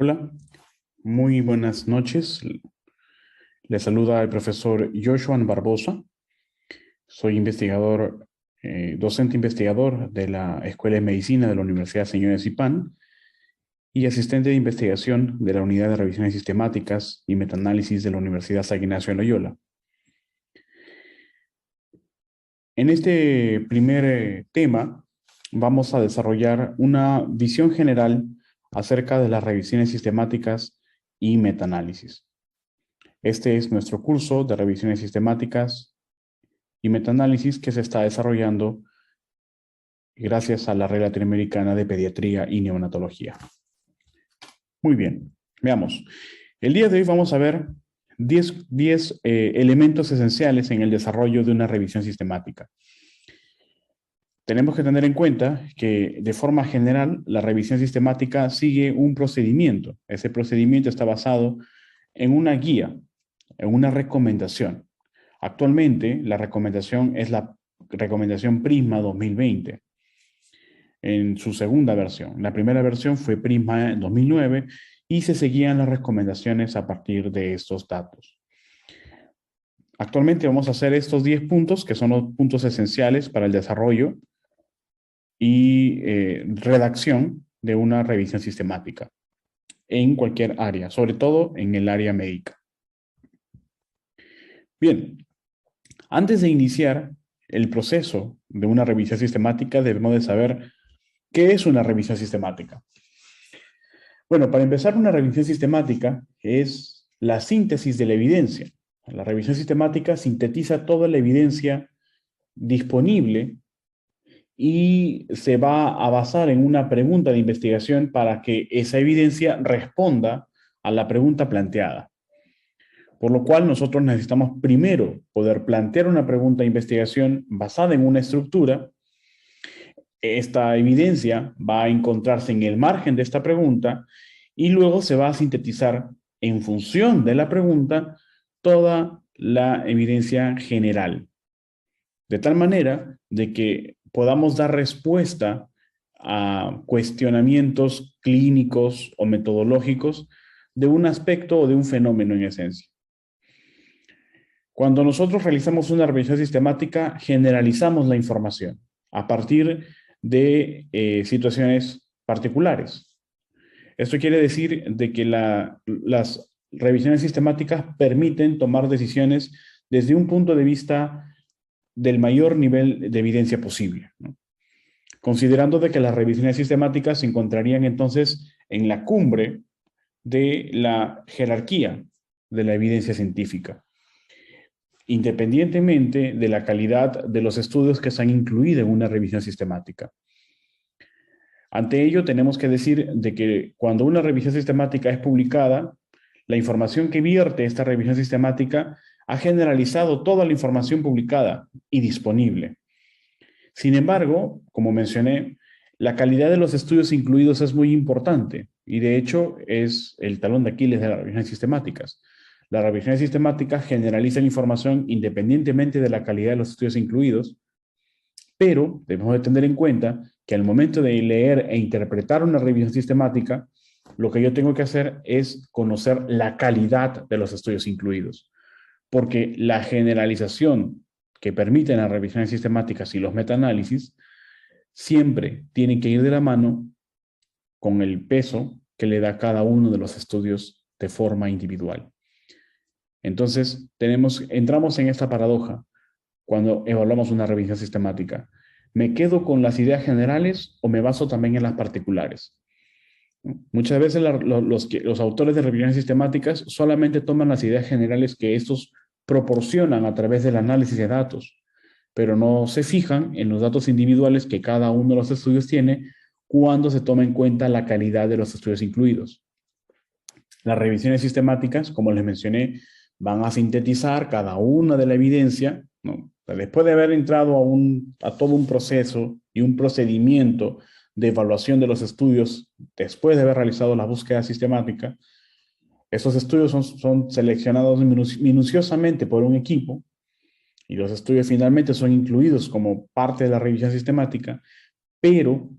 Hola, muy buenas noches. Le saluda el profesor Joshua Barbosa. Soy investigador, docente investigador de la Escuela de Medicina de la Universidad Señor de Zipán y asistente de investigación de la Unidad de Revisiones Sistemáticas y Metaanálisis de la Universidad San Ignacio de Loyola. En este primer tema vamos a desarrollar una visión general acerca de las revisiones sistemáticas y metaanálisis. Este es nuestro curso de revisiones sistemáticas y metaanálisis que se está desarrollando gracias a la Red Latinoamericana de Pediatría y Neonatología. Muy bien, veamos. El día de hoy vamos a ver 10 elementos esenciales en el desarrollo de una revisión sistemática. Tenemos que tener en cuenta que de forma general la revisión sistemática sigue un procedimiento. Ese procedimiento está basado en una guía, en una recomendación. Actualmente la recomendación es la recomendación Prisma 2020 en su segunda versión. La primera versión fue Prisma 2009 y se seguían las recomendaciones a partir de estos datos. Actualmente vamos a hacer estos 10 puntos que son los puntos esenciales para el desarrollo y redacción de una revisión sistemática en cualquier área, sobre todo en el área médica. Bien, antes de iniciar el proceso de una revisión sistemática, debemos de saber qué es una revisión sistemática. Bueno, para empezar, una revisión sistemática es la síntesis de la evidencia. La revisión sistemática sintetiza toda la evidencia disponible y se va a basar en una pregunta de investigación para que esa evidencia responda a la pregunta planteada. Por lo cual nosotros necesitamos primero poder plantear una pregunta de investigación basada en una estructura. Esta evidencia va a encontrarse en el margen de esta pregunta y luego se va a sintetizar en función de la pregunta toda la evidencia general. De tal manera de que podamos dar respuesta a cuestionamientos clínicos o metodológicos de un aspecto o de un fenómeno en esencia. Cuando nosotros realizamos una revisión sistemática, generalizamos la información a partir de situaciones particulares. Esto quiere decir de que las revisiones sistemáticas permiten tomar decisiones desde un punto de vista del mayor nivel de evidencia posible, ¿no? Considerando de que las revisiones sistemáticas se encontrarían entonces en la cumbre de la jerarquía de la evidencia científica, independientemente de la calidad de los estudios que se han incluido en una revisión sistemática. Ante ello, tenemos que decir de que cuando una revisión sistemática es publicada, la información que vierte esta revisión sistemática ha generalizado toda la información publicada y disponible. Sin embargo, como mencioné, la calidad de los estudios incluidos es muy importante y de hecho es el talón de Aquiles de las revisiones sistemáticas. Las revisiones sistemáticas generalizan información independientemente de la calidad de los estudios incluidos, pero debemos de tener en cuenta que al momento de leer e interpretar una revisión sistemática, lo que yo tengo que hacer es conocer la calidad de los estudios incluidos, porque la generalización que permiten las revisiones sistemáticas y los metaanálisis siempre tienen que ir de la mano con el peso que le da cada uno de los estudios de forma individual. Entonces, entramos en esta paradoja cuando evaluamos una revisión sistemática. ¿Me quedo con las ideas generales o me baso también en las particulares? Muchas veces los autores de revisiones sistemáticas solamente toman las ideas generales que estos proporcionan a través del análisis de datos, pero no se fijan en los datos individuales que cada uno de los estudios tiene cuando se toma en cuenta la calidad de los estudios incluidos. Las revisiones sistemáticas, como les mencioné, van a sintetizar cada una de la evidencia, ¿no? Después de haber entrado a todo un proceso y un procedimiento de evaluación de los estudios, después de haber realizado la búsqueda sistemática, esos estudios son seleccionados minuciosamente por un equipo y los estudios finalmente son incluidos como parte de la revisión sistemática, pero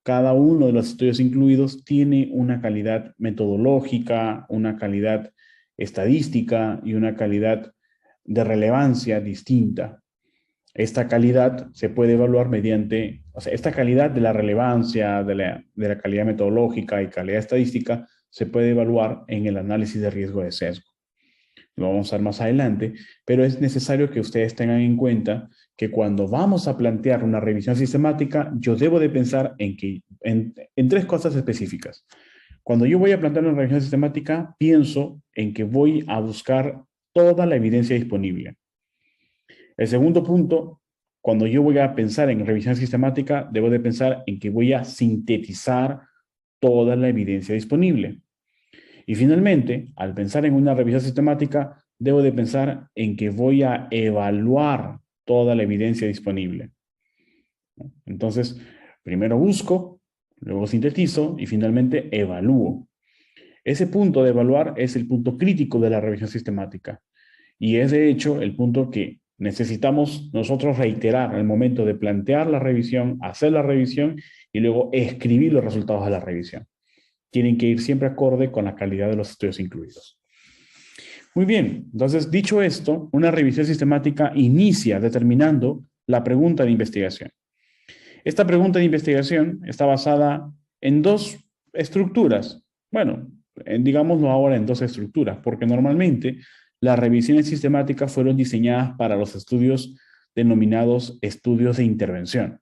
cada uno de los estudios incluidos tiene una calidad metodológica, una calidad estadística y una calidad de relevancia distinta. Esta calidad se puede evaluar mediante, o sea, esta calidad de la relevancia, de la calidad metodológica y calidad estadística, se puede evaluar en el análisis de riesgo de sesgo. Lo vamos a ver más adelante, pero es necesario que ustedes tengan en cuenta que cuando vamos a plantear una revisión sistemática, yo debo de pensar en tres cosas específicas. Cuando yo voy a plantear una revisión sistemática, pienso en que voy a buscar toda la evidencia disponible. El segundo punto, cuando yo voy a pensar en revisión sistemática, debo de pensar en que voy a sintetizar toda la evidencia disponible. Y finalmente, al pensar en una revisión sistemática, debo de pensar en que voy a evaluar toda la evidencia disponible. Entonces, primero busco, luego sintetizo y finalmente evalúo. Ese punto de evaluar es el punto crítico de la revisión sistemática y es de hecho el punto que necesitamos nosotros reiterar al momento de plantear la revisión, hacer la revisión y luego escribir los resultados de la revisión. Tienen que ir siempre acorde con la calidad de los estudios incluidos. Muy bien, entonces dicho esto, una revisión sistemática inicia determinando la pregunta de investigación. Esta pregunta de investigación está basada en dos estructuras. Bueno, digámoslo ahora en dos estructuras, porque normalmente las revisiones sistemáticas fueron diseñadas para los estudios denominados estudios de intervención.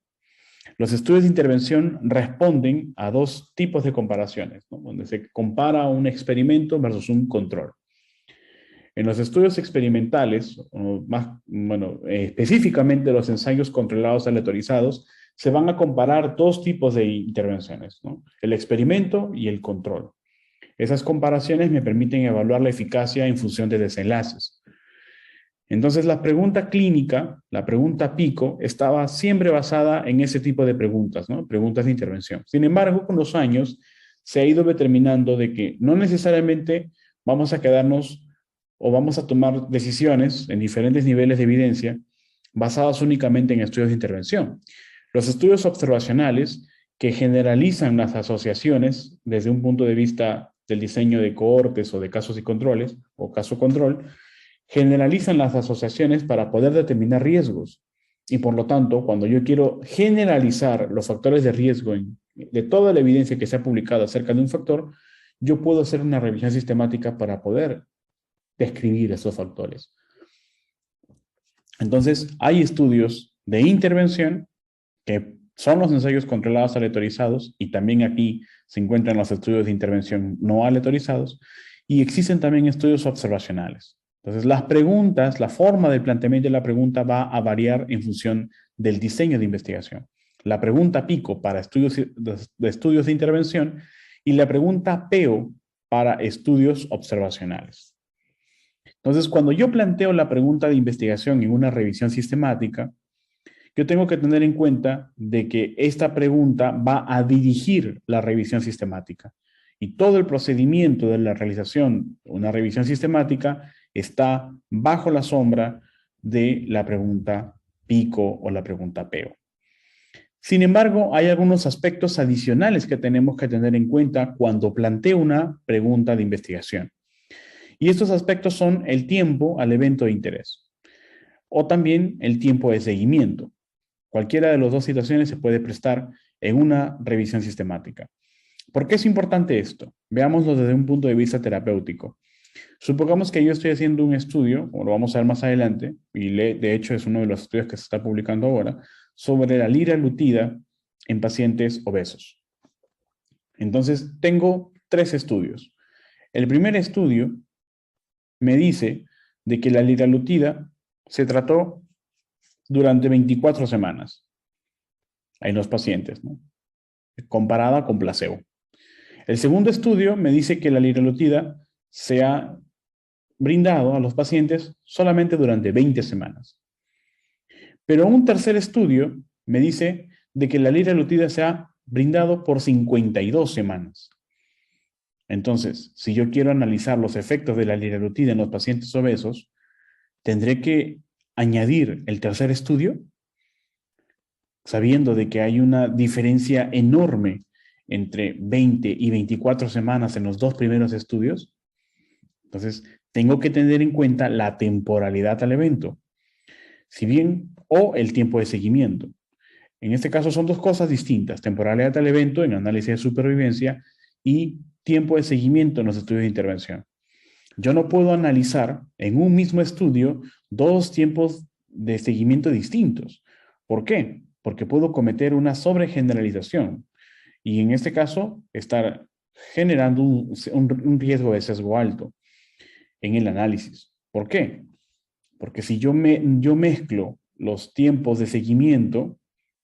Los estudios de intervención responden a dos tipos de comparaciones, ¿no? Donde se compara un experimento versus un control. En los estudios experimentales, específicamente los ensayos controlados aleatorizados, se van a comparar dos tipos de intervenciones, ¿no? El experimento y el control. Esas comparaciones me permiten evaluar la eficacia en función de desenlaces. Entonces, la pregunta clínica, la pregunta PICO, estaba siempre basada en ese tipo de preguntas, ¿no? Preguntas de intervención. Sin embargo, con los años se ha ido determinando de que no necesariamente vamos a quedarnos o vamos a tomar decisiones en diferentes niveles de evidencia basadas únicamente en estudios de intervención. Los estudios observacionales que generalizan las asociaciones desde un punto de vista del diseño de cohortes o de casos y controles o caso control, generalizan las asociaciones para poder determinar riesgos. Y por lo tanto, cuando yo quiero generalizar los factores de riesgo de toda la evidencia que se ha publicado acerca de un factor, yo puedo hacer una revisión sistemática para poder describir esos factores. Entonces, hay estudios de intervención que son los ensayos controlados aleatorizados y también aquí se encuentran los estudios de intervención no aleatorizados y existen también estudios observacionales. Entonces, las preguntas, la forma del planteamiento de la pregunta va a variar en función del diseño de investigación. La pregunta PICO para estudios de intervención y la pregunta PEO para estudios observacionales. Entonces, cuando yo planteo la pregunta de investigación en una revisión sistemática, yo tengo que tener en cuenta de que esta pregunta va a dirigir la revisión sistemática. Y todo el procedimiento de la realización de una revisión sistemática está bajo la sombra de la pregunta PICO o la pregunta PEO. Sin embargo, hay algunos aspectos adicionales que tenemos que tener en cuenta cuando planteo una pregunta de investigación. Y estos aspectos son el tiempo al evento de interés o también el tiempo de seguimiento. Cualquiera de las dos situaciones se puede prestar en una revisión sistemática. ¿Por qué es importante esto? Veámoslo desde un punto de vista terapéutico. Supongamos que yo estoy haciendo un estudio, como lo vamos a ver más adelante, y de hecho es uno de los estudios que se está publicando ahora, sobre la liraglutida en pacientes obesos. Entonces, tengo tres estudios. El primer estudio me dice de que la liraglutida se trató durante 24 semanas en los pacientes, ¿no? Comparada con placebo. El segundo estudio me dice que la liraglutida se ha brindado a los pacientes solamente durante 20 semanas. Pero un tercer estudio me dice de que la liraglutida se ha brindado por 52 semanas. Entonces, si yo quiero analizar los efectos de la liraglutida en los pacientes obesos, ¿tendré que añadir el tercer estudio? sabiendo de que hay una diferencia enorme entre 20 y 24 semanas en los dos primeros estudios. Entonces, tengo que tener en cuenta la temporalidad al evento, si bien, o el tiempo de seguimiento. En este caso son dos cosas distintas, temporalidad al evento en análisis de supervivencia y tiempo de seguimiento en los estudios de intervención. Yo no puedo analizar en un mismo estudio dos tiempos de seguimiento distintos. ¿Por qué? Porque puedo cometer una sobregeneralización y en este caso estar generando un riesgo de sesgo alto en el análisis. ¿Por qué? Porque si yo mezclo los tiempos de seguimiento,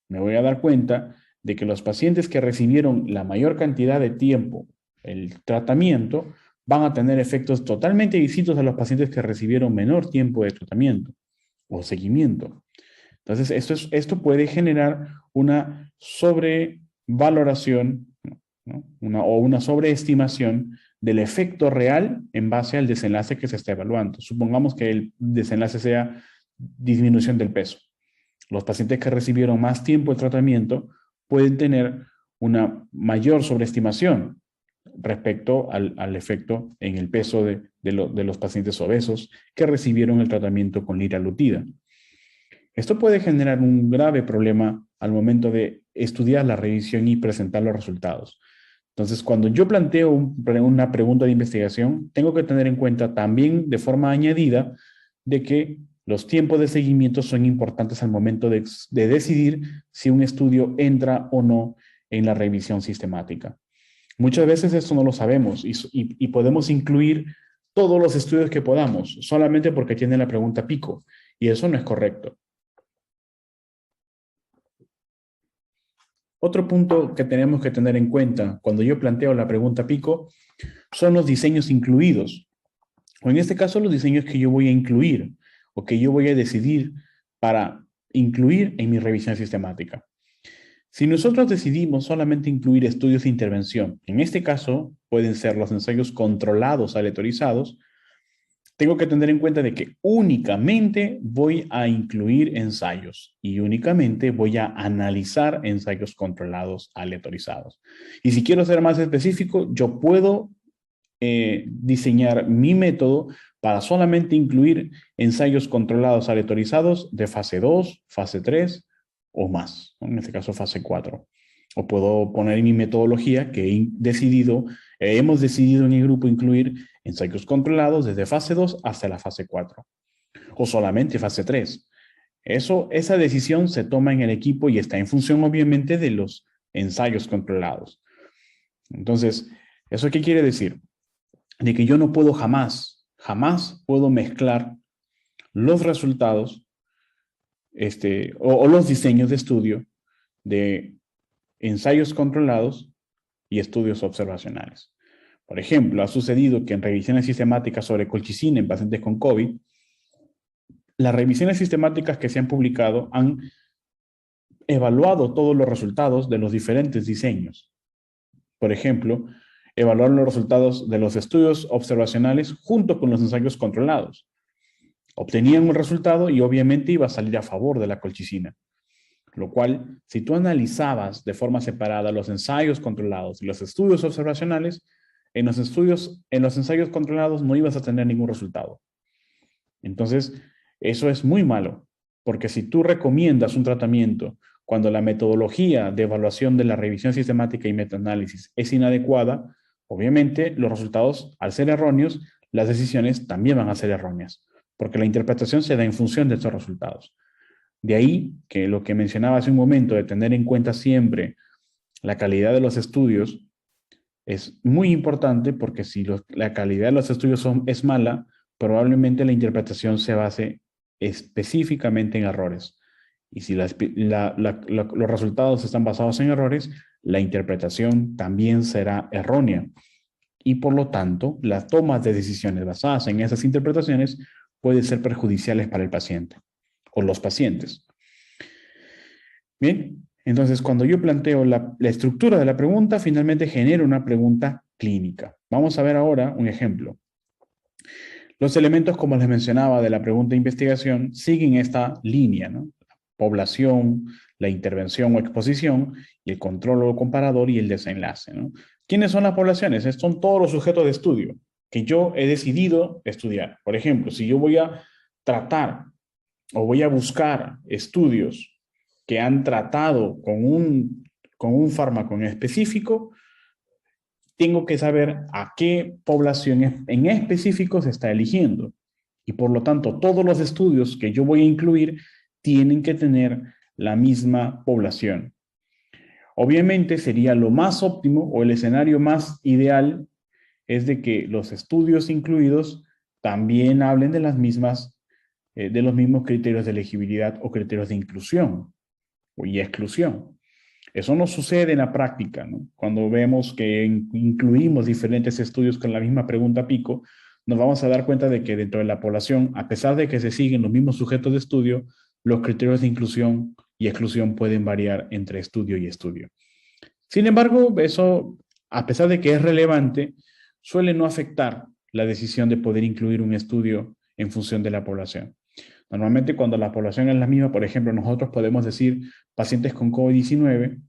me voy a dar cuenta de que los pacientes que recibieron la mayor cantidad de tiempo el tratamiento van a tener efectos totalmente distintos a los pacientes que recibieron menor tiempo de tratamiento o seguimiento. Entonces, esto puede generar una sobrevaloración, ¿no? O una sobreestimación del efecto real en base al desenlace que se está evaluando. Supongamos que el desenlace sea disminución del peso. Los pacientes que recibieron más tiempo de tratamiento pueden tener una mayor sobreestimación respecto al efecto en el peso de los pacientes obesos que recibieron el tratamiento con liraglutida. Esto puede generar un grave problema al momento de estudiar la revisión y presentar los resultados. Entonces, cuando yo planteo una pregunta de investigación, tengo que tener en cuenta también de forma añadida de que los tiempos de seguimiento son importantes al momento de decidir si un estudio entra o no en la revisión sistemática. Muchas veces esto no lo sabemos y podemos incluir todos los estudios que podamos solamente porque tiene la pregunta pico, y eso no es correcto. Otro punto que tenemos que tener en cuenta cuando yo planteo la pregunta pico son los diseños incluidos, o en este caso los diseños que yo voy a incluir o que yo voy a decidir para incluir en mi revisión sistemática. Si nosotros decidimos solamente incluir estudios de intervención, en este caso pueden ser los ensayos controlados aleatorizados, tengo que tener en cuenta de que únicamente voy a incluir ensayos y únicamente voy a analizar ensayos controlados aleatorizados. Y si quiero ser más específico, yo puedo diseñar mi método para solamente incluir ensayos controlados aleatorizados de fase 2, fase 3 o más, ¿no? En este caso fase 4. O puedo poner en mi metodología que hemos decidido en el grupo incluir ensayos controlados desde fase 2 hasta la fase 4 o solamente fase 3. Esa decisión se toma en el equipo y está en función obviamente de los ensayos controlados. Entonces, ¿eso qué quiere decir? De que yo no puedo jamás puedo mezclar los resultados o los diseños de estudio de ensayos controlados y estudios observacionales. Por ejemplo, ha sucedido que en revisiones sistemáticas sobre colchicina en pacientes con COVID, las revisiones sistemáticas que se han publicado han evaluado todos los resultados de los diferentes diseños. Por ejemplo, evaluaron los resultados de los estudios observacionales junto con los ensayos controlados. Obtenían un resultado y obviamente iba a salir a favor de la colchicina. Lo cual, si tú analizabas de forma separada los ensayos controlados y los estudios observacionales, en los ensayos controlados no ibas a tener ningún resultado. Entonces, eso es muy malo, porque si tú recomiendas un tratamiento cuando la metodología de evaluación de la revisión sistemática y metaanálisis es inadecuada, obviamente los resultados, al ser erróneos, las decisiones también van a ser erróneas, porque la interpretación se da en función de estos resultados. De ahí que lo que mencionaba hace un momento de tener en cuenta siempre la calidad de los estudios es muy importante, porque si la calidad de los estudios es mala, probablemente la interpretación se base específicamente en errores. Y si los resultados están basados en errores, la interpretación también será errónea. Y por lo tanto, las tomas de decisiones basadas en esas interpretaciones pueden ser perjudiciales para el paciente o los pacientes. Bien, entonces cuando yo planteo la estructura de la pregunta, finalmente genero una pregunta clínica. Vamos a ver ahora un ejemplo. Los elementos, como les mencionaba, de la pregunta de investigación siguen esta línea, ¿no? población, la intervención o exposición, y el control o comparador y el desenlace, ¿no? ¿Quiénes son las poblaciones? Son todos los sujetos de estudio que yo he decidido estudiar. Por ejemplo, si yo voy a tratar o voy a buscar estudios que han tratado con un fármaco en específico, tengo que saber a qué población en específico se está eligiendo. Y por lo tanto, todos los estudios que yo voy a incluir tienen que tener la misma población. Obviamente sería lo más óptimo o el escenario más ideal es de que los estudios incluidos también hablen de las mismas, de los mismos criterios de elegibilidad o criterios de inclusión y exclusión. Eso no sucede en la práctica, ¿no? Cuando vemos que incluimos diferentes estudios con la misma pregunta pico, nos vamos a dar cuenta de que dentro de la población, a pesar de que se siguen los mismos sujetos de estudio, los criterios de inclusión y exclusión pueden variar entre estudio y estudio. Sin embargo, eso, a pesar de que es relevante, suele no afectar la decisión de poder incluir un estudio en función de la población. Normalmente cuando la población es la misma, por ejemplo, nosotros podemos decir pacientes con COVID-19,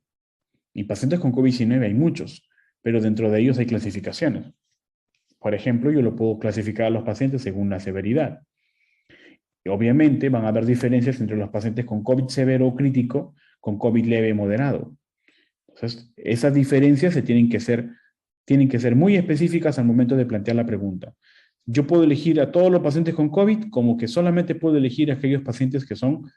y pacientes con COVID-19 hay muchos, pero dentro de ellos hay clasificaciones. Por ejemplo, yo lo puedo clasificar a los pacientes según la severidad. Y obviamente van a haber diferencias entre los pacientes con COVID severo o crítico, con COVID leve y moderado. Entonces, esas diferencias tienen que ser muy específicas al momento de plantear la pregunta. Yo puedo elegir a todos los pacientes con COVID como que solamente puedo elegir a aquellos pacientes que son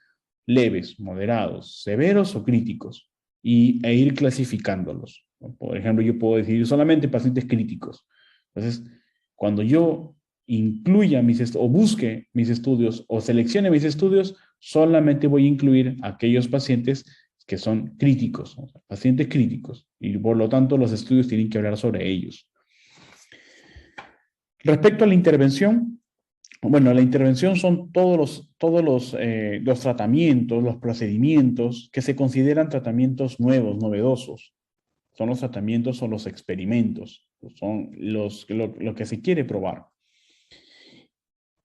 leves, moderados, severos o críticos e ir clasificándolos. Por ejemplo, yo puedo decir solamente pacientes críticos. Entonces, cuando yo incluya o busque mis estudios o seleccione mis estudios, solamente voy a incluir aquellos pacientes que son críticos, o sea, pacientes críticos, y por lo tanto los estudios tienen que hablar sobre ellos. Respecto a la intervención, bueno, la intervención son todos los tratamientos, los procedimientos que se consideran tratamientos nuevos, novedosos. Son los tratamientos o los experimentos, son lo que se quiere probar.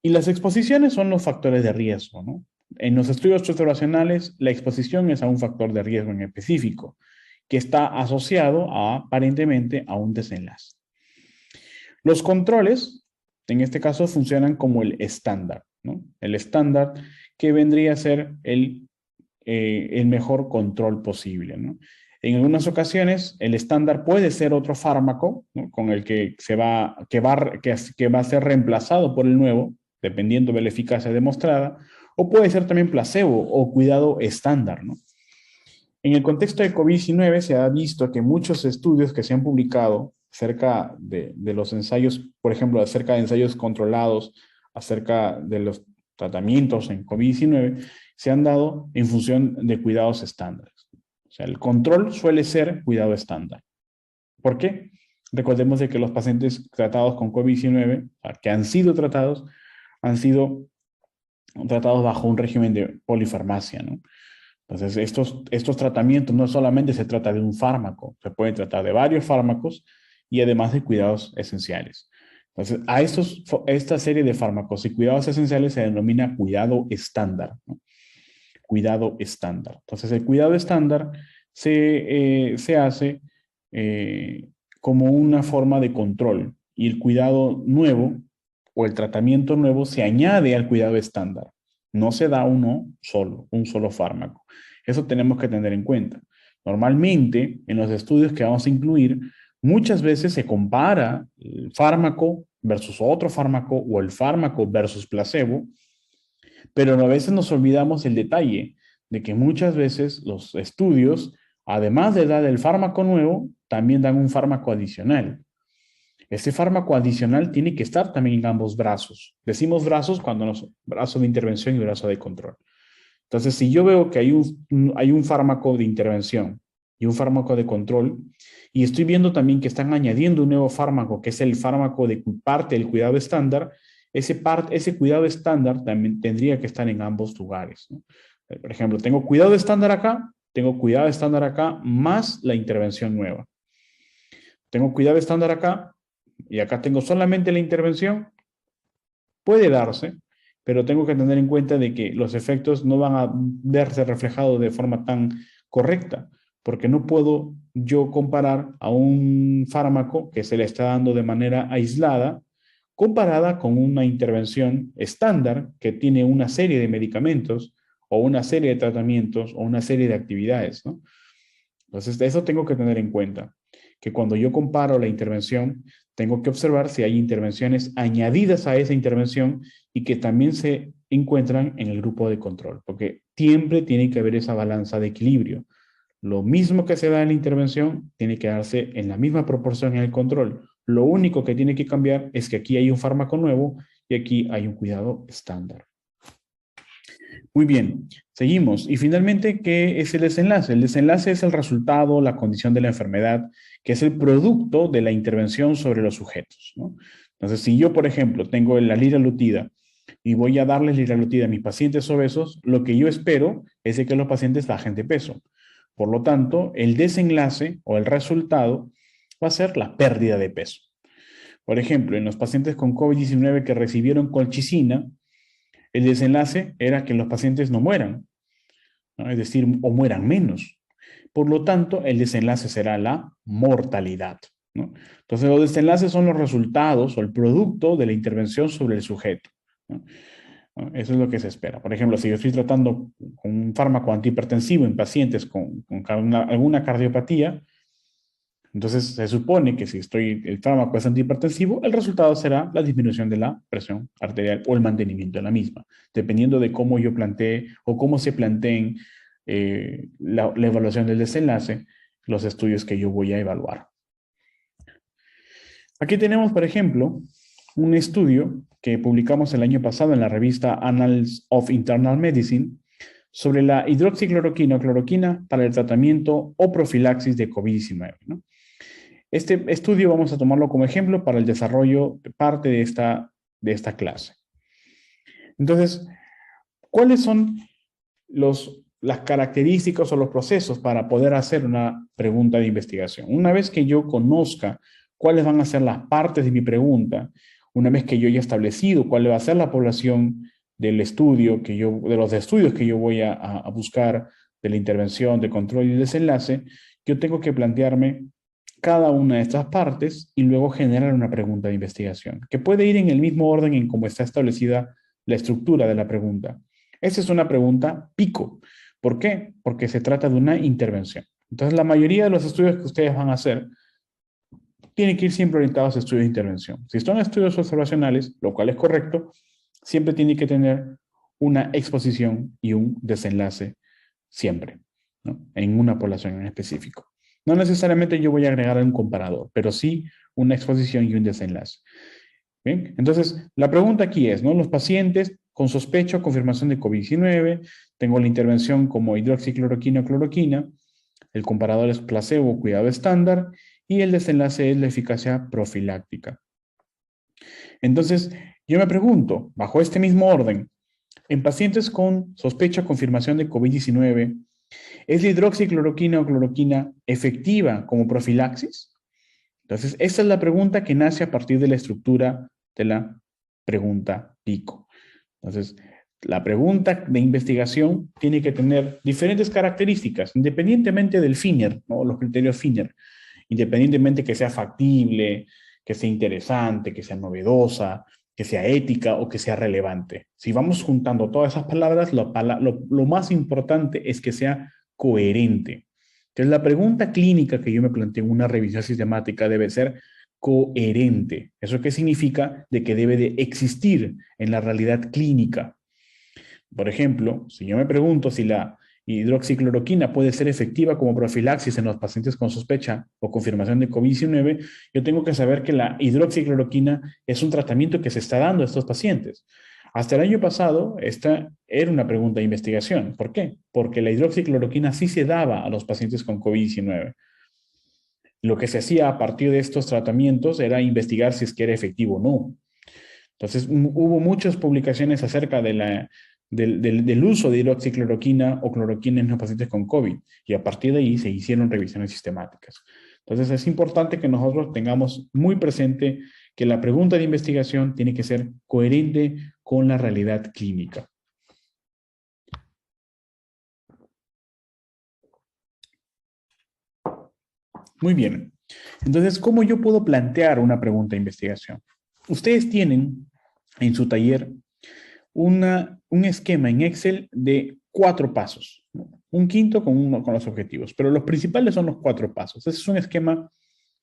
Y las exposiciones son los factores de riesgo, ¿no? En los estudios observacionales, la exposición es a un factor de riesgo en específico, que está asociado aparentemente a un desenlace. Los controles, en este caso, funcionan como el estándar, ¿no? El estándar que vendría a ser el mejor control posible, ¿no? En algunas ocasiones, el estándar puede ser otro fármaco, ¿no? Con el que va a ser reemplazado por el nuevo, dependiendo de la eficacia demostrada, o puede ser también placebo o cuidado estándar, ¿no? En el contexto de COVID-19 se ha visto que muchos estudios que se han publicado acerca de los ensayos, por ejemplo, acerca de ensayos controlados, acerca de los tratamientos en COVID-19, se han dado en función de cuidados estándares. O sea, el control suele ser cuidado estándar. ¿Por qué? Recordemos de que los pacientes tratados con COVID-19, que han sido tratados bajo un régimen de polifarmacia, ¿no? Entonces, estos tratamientos no solamente se trata de un fármaco, se puede tratar de varios fármacos y además de cuidados esenciales. Entonces, esta serie de fármacos y cuidados esenciales se denomina cuidado estándar, ¿no? Cuidado estándar. Entonces, el cuidado estándar se hace como una forma de control y el cuidado nuevo o el tratamiento nuevo se añade al cuidado estándar. No se da un solo fármaco. Eso tenemos que tener en cuenta. Normalmente, en los estudios que vamos a incluir, muchas veces se compara el fármaco versus otro fármaco o el fármaco versus placebo, pero a veces nos olvidamos el detalle de que muchas veces los estudios, además de dar el fármaco nuevo, también dan un fármaco adicional. Ese fármaco adicional tiene que estar también en ambos brazos. Decimos brazos cuando nos brazo de intervención y brazo de control. Entonces, si yo veo que hay un fármaco de intervención y un fármaco de control, y estoy viendo también que están añadiendo un nuevo fármaco, que es el fármaco de parte del cuidado estándar, ese cuidado estándar también tendría que estar en ambos lugares, ¿no? Por ejemplo, tengo cuidado estándar acá, más la intervención nueva. Tengo cuidado estándar acá, y acá tengo solamente la intervención. Puede darse pero tengo que tener en cuenta de que los efectos no van a verse reflejados de forma tan correcta, porque no puedo yo comparar a un fármaco que se le está dando de manera aislada comparada con una intervención estándar que tiene una serie de medicamentos o una serie de tratamientos o una serie de actividades, ¿no? Entonces, de eso tengo que tener en cuenta, que cuando yo comparo la intervención, tengo que observar si hay intervenciones añadidas a esa intervención y que también se encuentran en el grupo de control, porque siempre tiene que haber esa balanza de equilibrio. Lo mismo que se da en la intervención tiene que darse en la misma proporción en el control. Lo único que tiene que cambiar es que aquí hay un fármaco nuevo y aquí hay un cuidado estándar. Muy bien, seguimos. Y finalmente, ¿qué es el desenlace? El desenlace es el resultado, la condición de la enfermedad, que es el producto de la intervención sobre los sujetos, ¿no? Entonces, si yo, por ejemplo, tengo la liraglutida y voy a darles liraglutida a mis pacientes obesos, lo que yo espero es de que los pacientes bajen de peso. Por lo tanto, el desenlace o el resultado va a ser la pérdida de peso. Por ejemplo, en los pacientes con COVID-19 que recibieron colchicina, el desenlace era que los pacientes no mueran, ¿no? Es decir, o mueran menos. Por lo tanto, el desenlace será la mortalidad, ¿no? Entonces, los desenlaces son los resultados o el producto de la intervención sobre el sujeto, ¿no? Eso es lo que se espera. Por ejemplo, si yo estoy tratando con un fármaco antihipertensivo en pacientes con alguna cardiopatía, entonces se supone que si el fármaco es antihipertensivo, el resultado será la disminución de la presión arterial o el mantenimiento de la misma, dependiendo de cómo yo plantee o cómo se planteen la evaluación del desenlace, los estudios que yo voy a evaluar. Aquí tenemos, por ejemplo, un estudio que publicamos el año pasado en la revista Annals of Internal Medicine sobre la hidroxicloroquina o cloroquina para el tratamiento o profilaxis de COVID-19, ¿no? Este estudio vamos a tomarlo como ejemplo para el desarrollo de parte de esta clase. Entonces, ¿cuáles son las características o los procesos para poder hacer una pregunta de investigación? Una vez que yo conozca cuáles van a ser las partes de mi pregunta, una vez que yo haya establecido cuál va a ser la población del estudio de los estudios que yo voy a buscar, de la intervención, de control y desenlace, yo tengo que plantearme cada una de estas partes y luego generar una pregunta de investigación, que puede ir en el mismo orden en cómo está establecida la estructura de la pregunta. Esa es una pregunta pico. ¿Por qué? Porque se trata de una intervención. Entonces, la mayoría de los estudios que ustedes van a hacer tienen que ir siempre orientados a estudios de intervención. Si son estudios observacionales, lo cual es correcto, siempre tiene que tener una exposición y un desenlace siempre, ¿no? En una población en específico. No necesariamente yo voy a agregar un comparador, pero sí una exposición y un desenlace. ¿Bien? Entonces, la pregunta aquí es, ¿no? Los pacientes con sospecha o confirmación de COVID-19, tengo la intervención como hidroxicloroquina o cloroquina, el comparador es placebo, cuidado estándar, y el desenlace es la eficacia profiláctica. Entonces, yo me pregunto, bajo este mismo orden, en pacientes con sospecha o confirmación de COVID-19, ¿es la hidroxicloroquina o cloroquina efectiva como profilaxis? Entonces, esa es la pregunta que nace a partir de la estructura de la pregunta PICO. Entonces, la pregunta de investigación tiene que tener diferentes características, independientemente del FINER, ¿no? Los criterios FINER, independientemente que sea factible, que sea interesante, que sea novedosa, que sea ética o que sea relevante. Si vamos juntando todas esas palabras, lo más importante es que sea coherente. Entonces, la pregunta clínica que yo me planteo en una revisión sistemática debe ser coherente. ¿Eso qué significa? De que debe de existir en la realidad clínica. Por ejemplo, si yo me pregunto si la hidroxicloroquina puede ser efectiva como profilaxis en los pacientes con sospecha o confirmación de COVID-19, yo tengo que saber que la hidroxicloroquina es un tratamiento que se está dando a estos pacientes. Hasta el año pasado, esta era una pregunta de investigación. ¿Por qué? Porque la hidroxicloroquina sí se daba a los pacientes con COVID-19. Lo que se hacía a partir de estos tratamientos era investigar si es que era efectivo o no. Entonces, hubo muchas publicaciones acerca del uso de hidroxicloroquina o cloroquina en los pacientes con COVID y a partir de ahí se hicieron revisiones sistemáticas. Entonces, es importante que nosotros tengamos muy presente que la pregunta de investigación tiene que ser coherente con la realidad clínica. Muy bien. Entonces, ¿cómo yo puedo plantear una pregunta de investigación? Ustedes tienen en su taller un esquema en Excel de 4 pasos, ¿no? Un quinto con los objetivos, pero los principales son los 4 pasos. Ese es un esquema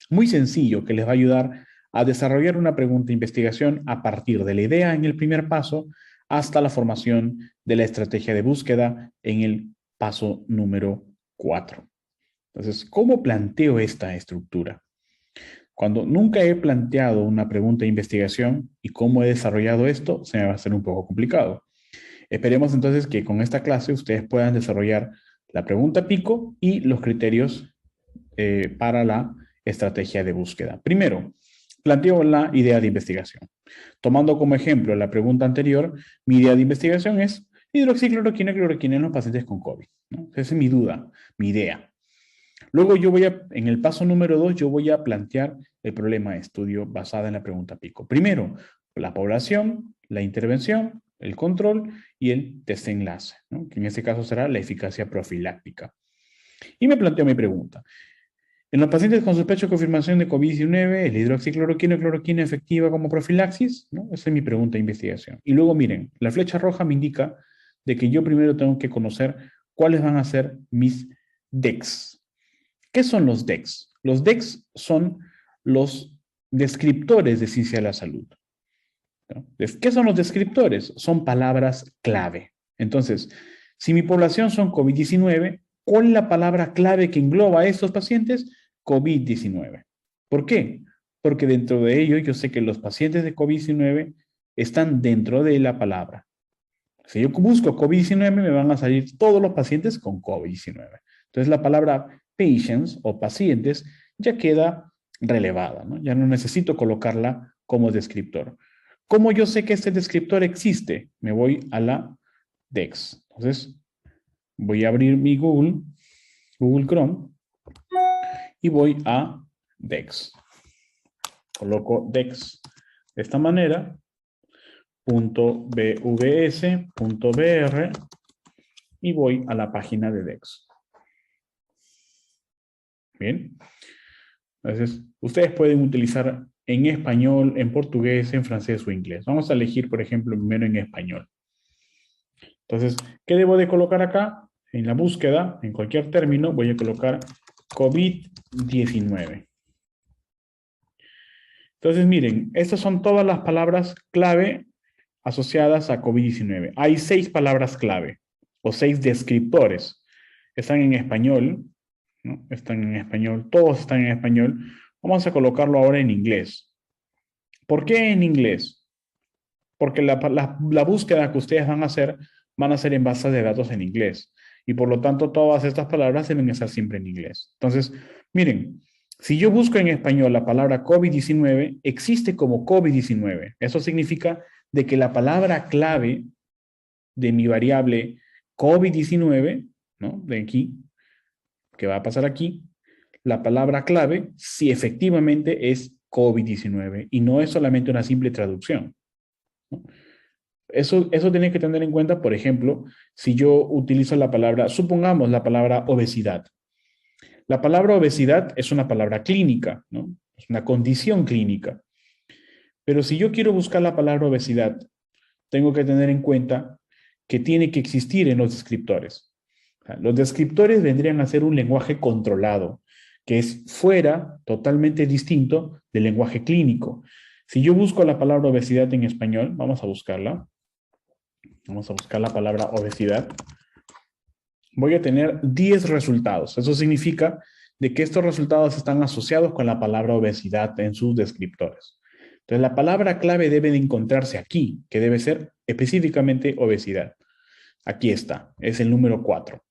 muy sencillo que les va a ayudar a desarrollar una pregunta de investigación a partir de la idea en el primer paso hasta la formación de la estrategia de búsqueda en el paso número 4. Entonces, ¿cómo planteo esta estructura? Cuando nunca he planteado una pregunta de investigación y cómo he desarrollado esto, se me va a hacer un poco complicado. Esperemos entonces que con esta clase ustedes puedan desarrollar la pregunta pico y los criterios para la estrategia de búsqueda. Primero, planteo la idea de investigación. Tomando como ejemplo la pregunta anterior, mi idea de investigación es hidroxicloroquina, cloroquina en los pacientes con COVID, ¿no? Esa es mi duda, mi idea. Luego en el paso número 2, yo voy a plantear el problema de estudio basado en la pregunta pico. Primero, la población, la intervención, el control y el desenlace, ¿no? Que en este caso será la eficacia profiláctica. Y me planteo mi pregunta. En los pacientes con sospecha o confirmación de COVID-19, ¿el hidroxicloroquina o cloroquina efectiva como profilaxis? ¿No? Esa es mi pregunta de investigación. Y luego, miren, la flecha roja me indica de que yo primero tengo que conocer cuáles van a ser mis DECs. ¿Qué son los DECs? Los DECs son los descriptores de ciencia de la salud, ¿no? ¿Qué son los descriptores? Son palabras clave. Entonces, si mi población son COVID-19, ¿cuál es la palabra clave que engloba a estos pacientes? COVID-19. ¿Por qué? Porque dentro de ello yo sé que los pacientes de COVID-19 están dentro de la palabra. Si yo busco COVID-19, me van a salir todos los pacientes con COVID-19. Entonces la palabra patients o pacientes ya queda relevada, ¿no? Ya no necesito colocarla como descriptor. ¿Cómo yo sé que este descriptor existe? Me voy a la DEX. Entonces voy a abrir mi Google Chrome, y voy a DEX. Coloco DEX de esta manera, .bvs.br, y voy a la página de DEX. Bien. Entonces, ustedes pueden utilizar en español, en portugués, en francés o inglés. Vamos a elegir, por ejemplo, primero en español. Entonces, ¿qué debo de colocar acá? En la búsqueda, en cualquier término, voy a colocar COVID-19. Entonces, miren, estas son todas las palabras clave asociadas a COVID-19. Hay 6 palabras clave o 6 descriptores. Están en español, ¿no? Están en español, todos están en español. Vamos a colocarlo ahora en inglés. ¿Por qué en inglés? Porque la búsqueda que ustedes van a ser en bases de datos en inglés. Y por lo tanto, todas estas palabras deben estar siempre en inglés. Entonces, miren, si yo busco en español la palabra COVID-19, existe como COVID-19. Eso significa de que la palabra clave de mi variable COVID-19, ¿no? De aquí, que va a pasar aquí, la palabra clave, si efectivamente es COVID-19 y no es solamente una simple traducción, ¿no? Eso tiene que tener en cuenta, por ejemplo, si yo utilizo la palabra, supongamos la palabra obesidad. La palabra obesidad es una palabra clínica, ¿no? Es una condición clínica. Pero si yo quiero buscar la palabra obesidad, tengo que tener en cuenta que tiene que existir en los descriptores. Los descriptores vendrían a ser un lenguaje controlado, que es fuera, totalmente distinto del lenguaje clínico. Si yo busco la palabra obesidad en español, vamos a buscarla. Vamos a buscar la palabra obesidad. Voy a tener 10 resultados. Eso significa de que estos resultados están asociados con la palabra obesidad en sus descriptores. Entonces, la palabra clave debe de encontrarse aquí, que debe ser específicamente obesidad. Aquí está, es el número 4.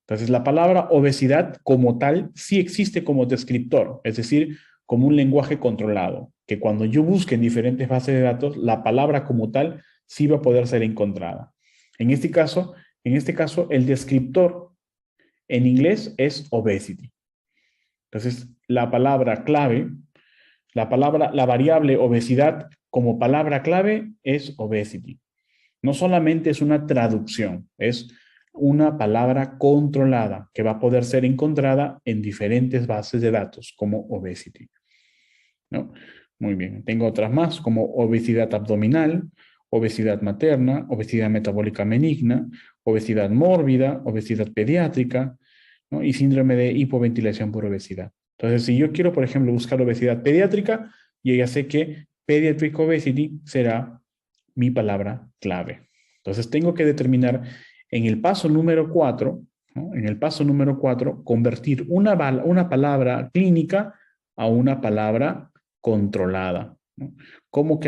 Entonces, la palabra obesidad como tal sí existe como descriptor, es decir, como un lenguaje controlado, que cuando yo busque en diferentes bases de datos, la palabra como tal sí va a poder ser encontrada. En este caso, el descriptor en inglés es obesity. Entonces, la palabra clave, la variable obesidad como palabra clave es obesity. No solamente es una traducción, es una palabra controlada que va a poder ser encontrada en diferentes bases de datos, como obesity, ¿no? Muy bien, tengo otras más, como obesidad abdominal, obesidad materna, obesidad metabólica benigna, obesidad mórbida, obesidad pediátrica, ¿no? Y síndrome de hipoventilación por obesidad. Entonces, si yo quiero, por ejemplo, buscar obesidad pediátrica, yo ya sé que pediatric obesity será mi palabra clave. Entonces, tengo que determinar en el paso número 4, ¿no? En el paso número 4, convertir una palabra clínica a una palabra controlada, ¿no? ¿Cómo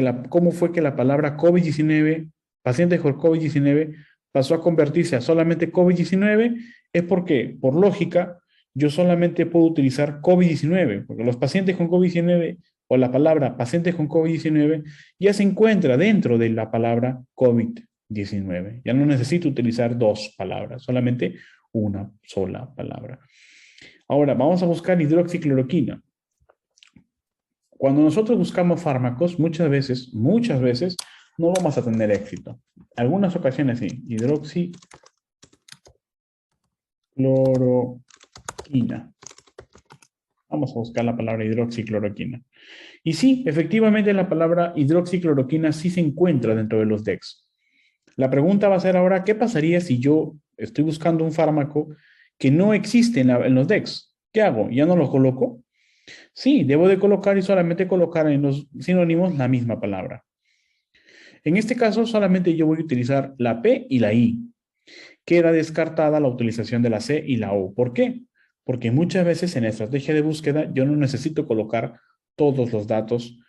fue que la palabra COVID-19, pacientes con COVID-19, pasó a convertirse a solamente COVID-19? Es porque, por lógica, yo solamente puedo utilizar COVID-19, porque los pacientes con COVID-19 o la palabra pacientes con COVID-19 ya se encuentra dentro de la palabra COVID-19. Ya no necesito utilizar dos palabras, solamente una sola palabra. Ahora, vamos a buscar hidroxicloroquina. Cuando nosotros buscamos fármacos, muchas veces, no vamos a tener éxito. Algunas ocasiones sí. Hidroxicloroquina. Vamos a buscar la palabra hidroxicloroquina. Y sí, efectivamente la palabra hidroxicloroquina sí se encuentra dentro de los DEX. La pregunta va a ser ahora, ¿qué pasaría si yo estoy buscando un fármaco que no existe en los DEX? ¿Qué hago? ¿Ya no lo coloco? Sí, debo de colocar y solamente colocar en los sinónimos la misma palabra. En este caso, solamente yo voy a utilizar la P y la I. Queda descartada la utilización de la C y la O. ¿Por qué? Porque muchas veces en la estrategia de búsqueda yo no necesito colocar todos los datos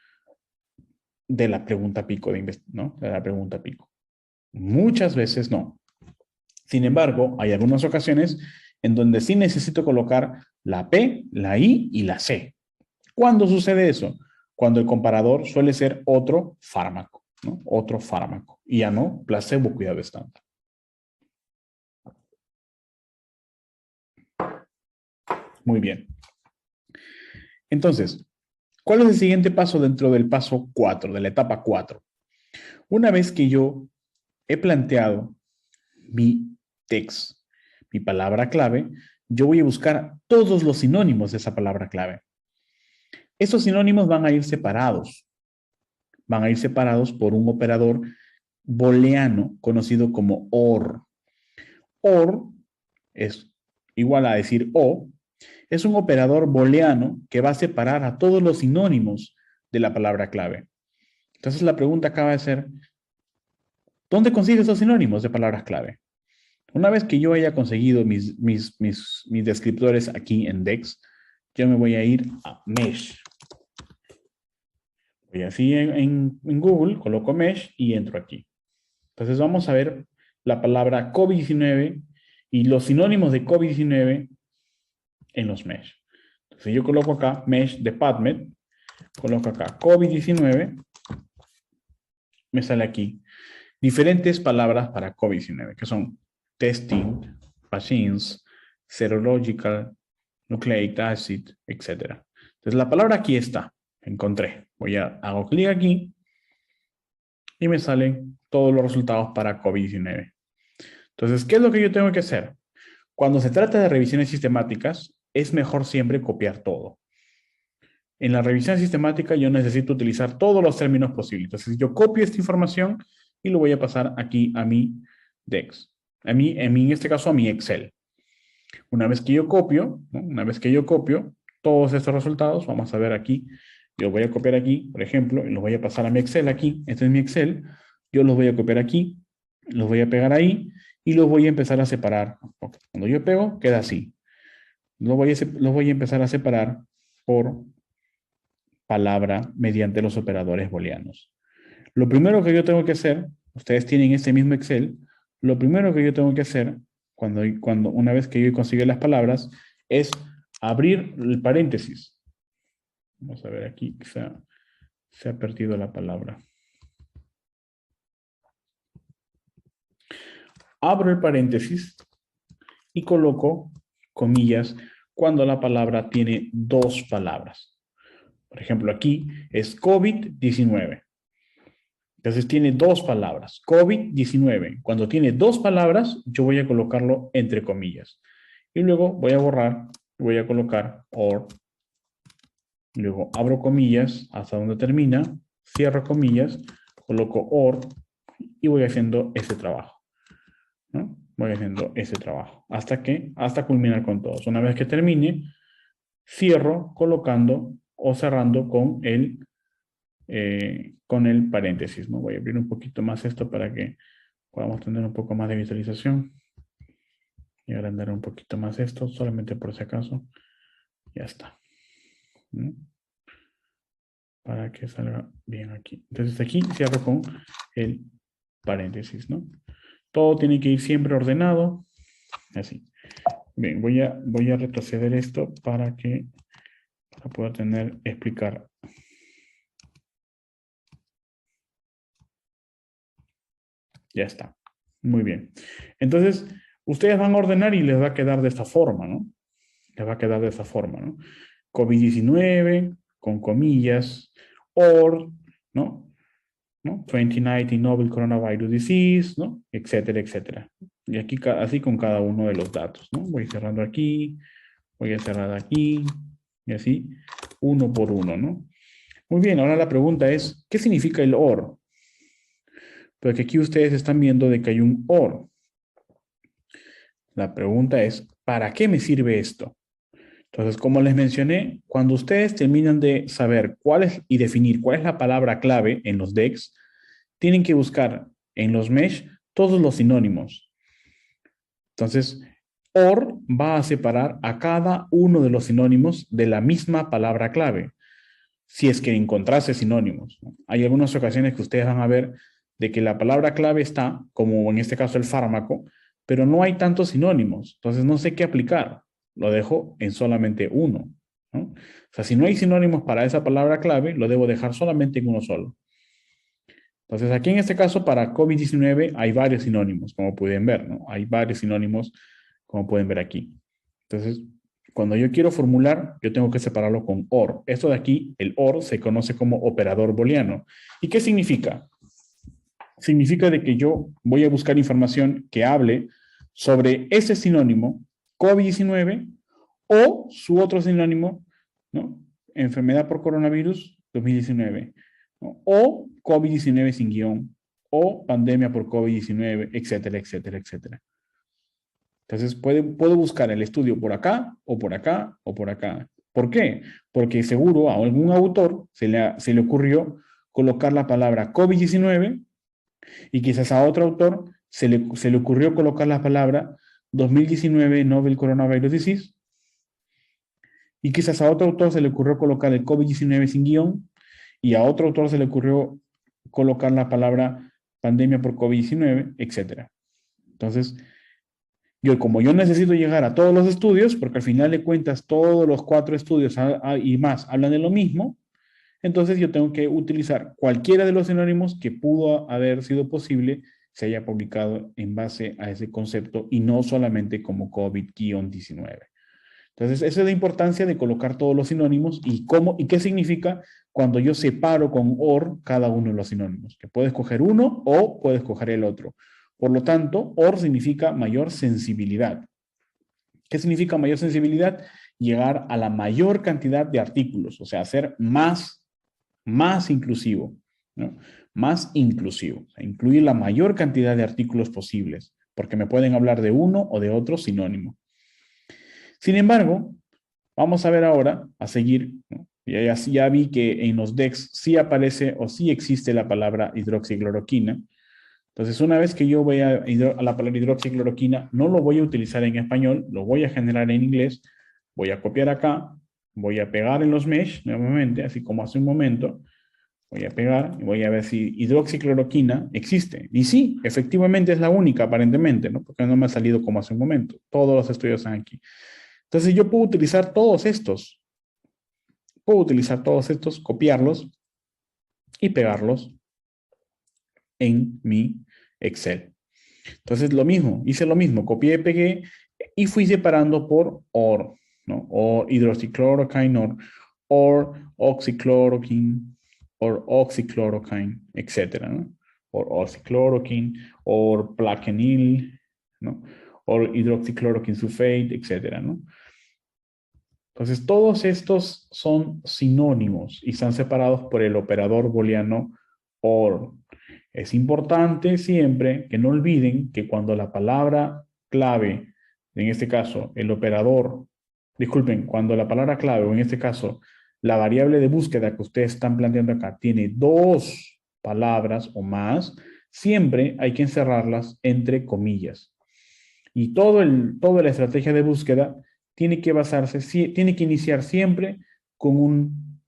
de la pregunta pico, ¿no? De la pregunta pico. Muchas veces no. Sin embargo, hay algunas ocasiones en donde sí necesito colocar la P, la I y la C. ¿Cuándo sucede eso? Cuando el comparador suele ser otro fármaco, ¿no? Otro fármaco. Y ya no placebo cuidado estándar. Muy bien. Entonces, ¿cuál es el siguiente paso dentro del paso 4, de la etapa 4? Una vez que yo he planteado mi text, mi palabra clave, yo voy a buscar todos los sinónimos de esa palabra clave. Esos sinónimos van a ir separados. Van a ir separados por un operador booleano conocido como OR. OR es igual a decir O. Es un operador booleano que va a separar a todos los sinónimos de la palabra clave. Entonces la pregunta acaba de ser, ¿dónde consigo esos sinónimos de palabras clave? Una vez que yo haya conseguido mis descriptores aquí en DEX, yo me voy a ir a Mesh. Voy así en Google, coloco Mesh y entro aquí. Entonces vamos a ver la palabra COVID-19 y los sinónimos de COVID-19 en los Mesh. Entonces yo coloco acá Mesh de PubMed, coloco acá COVID-19, me sale aquí diferentes palabras para COVID-19, que son testing, vaccines, serological, nucleic acid, etc. Entonces la palabra aquí está, encontré. Hago clic aquí y me salen todos los resultados para COVID-19. Entonces, ¿qué es lo que yo tengo que hacer? Cuando se trata de revisiones sistemáticas, es mejor siempre copiar todo. En la revisión sistemática yo necesito utilizar todos los términos posibles. Entonces yo copio esta información y lo voy a pasar aquí a mi DEX. En este caso a mi Excel. Una vez que yo copio, ¿no? Una vez que yo copio todos estos resultados, vamos a ver aquí, yo voy a copiar aquí, por ejemplo, y los voy a pasar a mi Excel aquí. Este es mi Excel. Yo los voy a copiar aquí, los voy a pegar ahí y los voy a empezar a separar. Cuando yo pego, queda así. Los voy a empezar a separar por palabra mediante los operadores booleanos. Lo primero que yo tengo que hacer, ustedes tienen este mismo Excel, lo primero que yo tengo que hacer una vez que yo consigo las palabras es abrir el paréntesis. Vamos a ver aquí, se ha perdido la palabra. Abro el paréntesis y coloco comillas cuando la palabra tiene dos palabras. Por ejemplo, aquí es COVID-19. Entonces tiene dos palabras, COVID-19. Cuando tiene dos palabras, yo voy a colocarlo entre comillas. Y luego voy a borrar, voy a colocar or. Luego abro comillas hasta donde termina, cierro comillas, coloco or y voy haciendo ese trabajo, ¿no? Voy haciendo ese trabajo hasta culminar con todos. Una vez que termine, cierro colocando o cerrando con el paréntesis, ¿no? Voy a abrir un poquito más esto para que podamos tener un poco más de visualización y agrandar un poquito más esto, solamente por si acaso. Ya está, ¿no? Para que salga bien aquí. Entonces aquí cierro con el paréntesis, ¿no? Todo tiene que ir siempre ordenado, así. Bien, voy a retroceder esto para pueda explicar. Ya está. Muy bien. Entonces, ustedes van a ordenar y les va a quedar de esta forma, ¿no? Les va a quedar de esta forma, ¿no? COVID-19, con comillas, or, ¿no? 2019 Novel Coronavirus Disease, ¿no? Etcétera, etcétera. Y aquí así con cada uno de los datos, ¿no? Voy cerrando aquí, voy a cerrar aquí, y así, uno por uno, ¿no? Muy bien, ahora la pregunta es, ¿qué significa el OR? Porque aquí ustedes están viendo de que hay un OR. La pregunta es, ¿para qué me sirve esto? Entonces, como les mencioné, cuando ustedes terminan de saber cuál es y definir cuál es la palabra clave en los DEX, tienen que buscar en los mesh todos los sinónimos. Entonces, OR va a separar a cada uno de los sinónimos de la misma palabra clave, si es que encontrase sinónimos. Hay algunas ocasiones que ustedes van a ver de que la palabra clave está, como en este caso el fármaco, pero no hay tantos sinónimos. Entonces no sé qué aplicar. Lo dejo en solamente uno, ¿no? O sea, si no hay sinónimos para esa palabra clave, lo debo dejar solamente en uno solo. Entonces, aquí en este caso, para COVID-19 hay varios sinónimos, como pueden ver, ¿no? Hay varios sinónimos, como pueden ver aquí. Entonces, cuando yo quiero formular, yo tengo que separarlo con OR. Esto de aquí, el OR, se conoce como operador booleano. ¿Y qué significa? Significa de que yo voy a buscar información que hable sobre ese sinónimo, COVID-19, o su otro sinónimo, ¿no? Enfermedad por coronavirus 2019, ¿no? O COVID-19 sin guión, o pandemia por COVID-19, etcétera, etcétera, etcétera. Entonces, puedo buscar el estudio por acá, o por acá, o por acá. ¿Por qué? Porque seguro a algún autor se le ocurrió colocar la palabra COVID-19 y quizás a otro autor se le ocurrió colocar la palabra 2019 Novel Coronavirus Disease y quizás a otro autor se le ocurrió colocar el COVID-19 sin guión y a otro autor se le ocurrió colocar la palabra pandemia por COVID-19, etc. Entonces, como yo necesito llegar a todos los estudios, porque al final de cuentas todos los 4 estudios y más hablan de lo mismo, entonces yo tengo que utilizar cualquiera de los sinónimos que pudo haber sido posible se haya publicado en base a ese concepto y no solamente como COVID-19. Entonces, esa es la importancia de colocar todos los sinónimos y qué significa cuando yo separo con OR cada uno de los sinónimos. Que puedes coger uno o puedes coger el otro. Por lo tanto, OR significa mayor sensibilidad. ¿Qué significa mayor sensibilidad? Llegar a la mayor cantidad de artículos, o sea, ser más inclusivo, ¿no? Más inclusivo, o sea, incluir la mayor cantidad de artículos posibles, porque me pueden hablar de uno o de otro sinónimo. Sin embargo, vamos a ver ahora, a seguir, ¿no? Ya vi que en los DEX sí aparece o sí existe la palabra hidroxicloroquina. Entonces, una vez que yo voy a la palabra hidroxicloroquina, no lo voy a utilizar en español, lo voy a generar en inglés, voy a copiar acá, voy a pegar en los mesh nuevamente, así como hace un momento, voy a pegar y voy a ver si hidroxicloroquina existe. Y sí, efectivamente es la única aparentemente, ¿no? Porque no me ha salido como hace un momento. Todos los estudios están aquí. Entonces yo puedo utilizar todos estos. Puedo utilizar todos estos, copiarlos y pegarlos en mi Excel. Entonces lo mismo, hice lo mismo, copié, pegué y fui separando por OR, ¿no? O hidroxicloroquine, or oxychloroquine, or oxychloroquine, etcétera, ¿no? or oxychloroquine, or Plaquenil, ¿no? O hidroxicloroquine sulfate, etcétera, ¿no? Entonces, todos estos son sinónimos y están separados por el operador booleano OR. Es importante siempre que no olviden que cuando la palabra clave, en este caso el operador, disculpen, cuando la palabra clave, o en este caso la variable de búsqueda que ustedes están planteando acá, tiene dos palabras o más, siempre hay que encerrarlas entre comillas. Y toda la estrategia de búsqueda tiene que basarse, tiene que iniciar siempre con un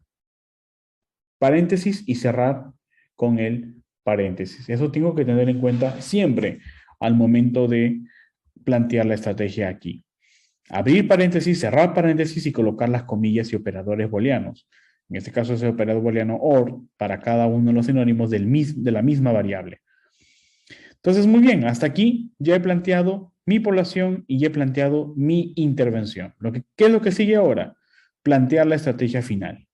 paréntesis y cerrar con el paréntesis. Eso tengo que tener en cuenta siempre al momento de plantear la estrategia aquí. Abrir paréntesis, cerrar paréntesis y colocar las comillas y operadores booleanos. En este caso es el operador booleano OR para cada uno de los sinónimos de la misma variable. Entonces, muy bien, hasta aquí ya he planteado mi población y ya he planteado mi intervención. ¿Qué es lo que sigue ahora? Plantear la estrategia final.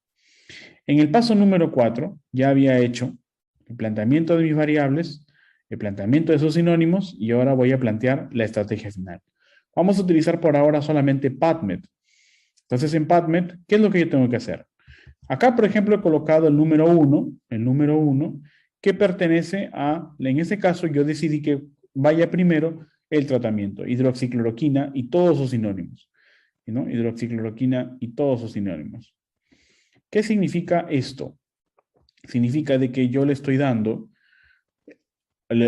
En el paso número 4 ya había hecho el planteamiento de mis variables, el planteamiento de sus sinónimos y ahora voy a plantear la estrategia final. Vamos a utilizar por ahora solamente PubMed. Entonces en PubMed, ¿qué es lo que yo tengo que hacer? Acá, por ejemplo, he colocado el número 1, que pertenece en este caso yo decidí que vaya primero el tratamiento, hidroxicloroquina y todos sus sinónimos, ¿no? Hidroxicloroquina y todos sus sinónimos. ¿Qué significa esto? Significa de que yo le estoy dando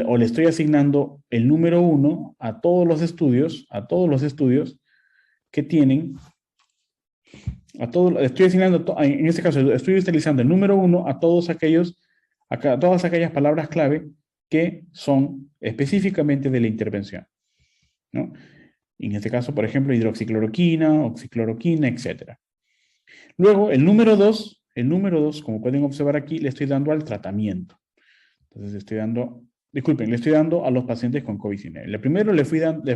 o le estoy asignando el número 1 a todos los estudios que tienen, estoy asignando, en este caso estoy utilizando el número 1 a todas aquellas palabras clave que son específicamente de la intervención, ¿no? En este caso, por ejemplo, hidroxicloroquina, oxicloroquina, etc. Luego, el número 2, como pueden observar aquí, le estoy dando al tratamiento. Entonces, le estoy dando a los pacientes con COVID-19. El primero le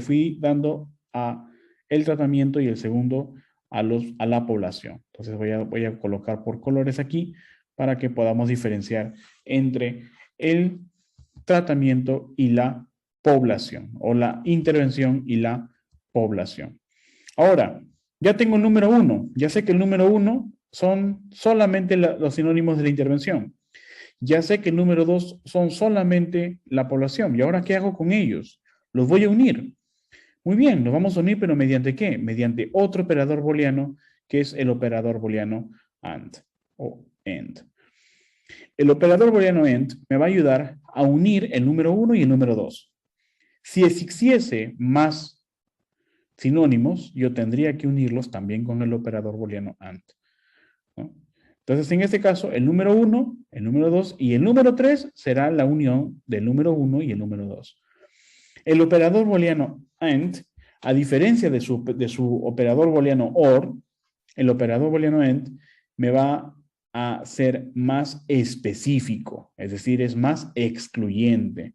fui dando a el tratamiento y el segundo a la población. Entonces, voy a colocar por colores aquí para que podamos diferenciar entre el tratamiento y la población, o la intervención y la población. Ahora, ya tengo el número 1. Ya sé que el número 1 son solamente los sinónimos de la intervención. Ya sé que el número 2 son solamente la población. ¿Y ahora qué hago con ellos? Los voy a unir. Muy bien, los vamos a unir, pero ¿mediante qué? Mediante otro operador booleano, que es el operador booleano AND o AND. El operador booleano AND me va a ayudar a unir el número 1 y el número 2. Si existiese más sinónimos, yo tendría que unirlos también con el operador booleano AND, ¿no? Entonces, en este caso, el número 1, el número 2 y el número 3 será la unión del número 1 y el número 2. El operador booleano AND, a diferencia de su operador booleano OR, el operador booleano AND me va a ser más específico, es decir, es más excluyente.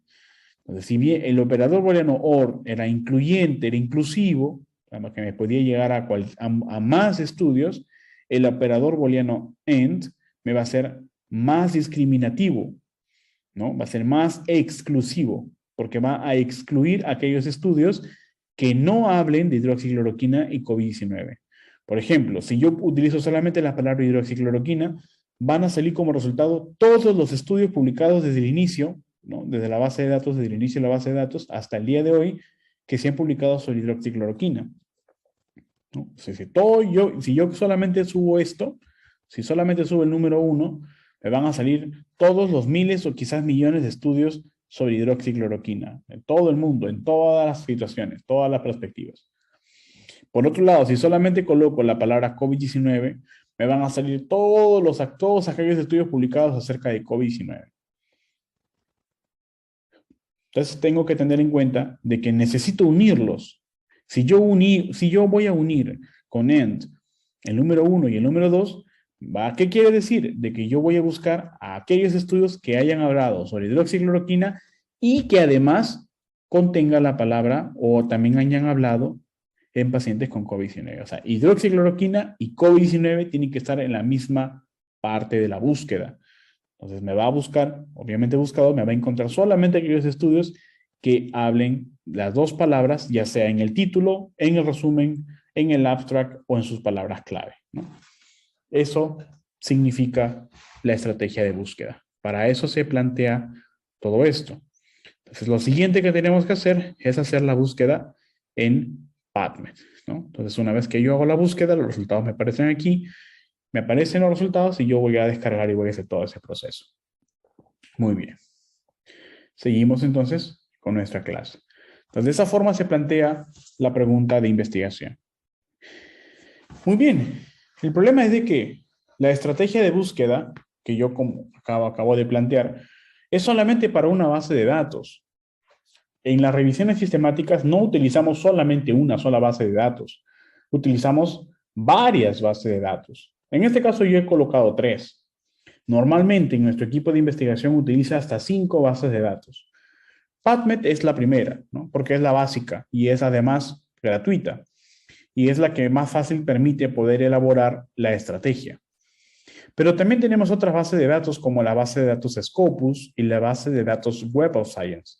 Entonces, si bien el operador booleano OR era incluyente, era inclusivo, que me podía llegar a más estudios, el operador booleano AND me va a ser más discriminativo, ¿no? Va a ser más exclusivo, porque va a excluir aquellos estudios que no hablen de hidroxicloroquina y COVID-19. Por ejemplo, si yo utilizo solamente la palabra hidroxicloroquina, van a salir como resultado todos los estudios publicados desde el inicio, ¿no? Desde la base de datos, desde el inicio de la base de datos hasta el día de hoy, que se han publicado sobre hidroxicloroquina, ¿no? Si yo solamente subo esto, si solamente subo el número 1, me van a salir todos los miles o quizás millones de estudios sobre hidroxicloroquina, en todo el mundo, en todas las situaciones, todas las perspectivas. Por otro lado, si solamente coloco la palabra COVID-19, me van a salir todos aquellos estudios publicados acerca de COVID-19. Entonces tengo que tener en cuenta de que necesito unirlos. Si yo voy a unir con AND el número 1 y el número 2, ¿qué quiere decir? De que yo voy a buscar a aquellos estudios que hayan hablado sobre hidroxicloroquina y que además contenga la palabra o también hayan hablado en pacientes con COVID-19. O sea, hidroxicloroquina y COVID-19 tienen que estar en la misma parte de la búsqueda. Entonces me va a buscar, obviamente buscador, me va a encontrar solamente aquellos estudios que hablen las dos palabras, ya sea en el título, en el resumen, en el abstract o en sus palabras clave, ¿no? Eso significa la estrategia de búsqueda. Para eso se plantea todo esto. Entonces, lo siguiente que tenemos que hacer es hacer la búsqueda en PubMed, ¿no? Entonces, una vez que yo hago la búsqueda, los resultados me aparecen aquí, me aparecen los resultados y yo voy a descargar y voy a hacer todo ese proceso. Muy bien. Seguimos entonces con nuestra clase. Entonces, de esa forma se plantea la pregunta de investigación. Muy bien. El problema es de que la estrategia de búsqueda que yo como acabo de plantear es solamente para una base de datos. En las revisiones sistemáticas no utilizamos solamente una sola base de datos, utilizamos varias bases de datos. En este caso yo he colocado 3. Normalmente en nuestro equipo de investigación utiliza hasta 5 bases de datos. PubMed es la primera, ¿no? Porque es la básica y es además gratuita y es la que más fácil permite poder elaborar la estrategia. Pero también tenemos otras bases de datos como la base de datos Scopus y la base de datos Web of Science.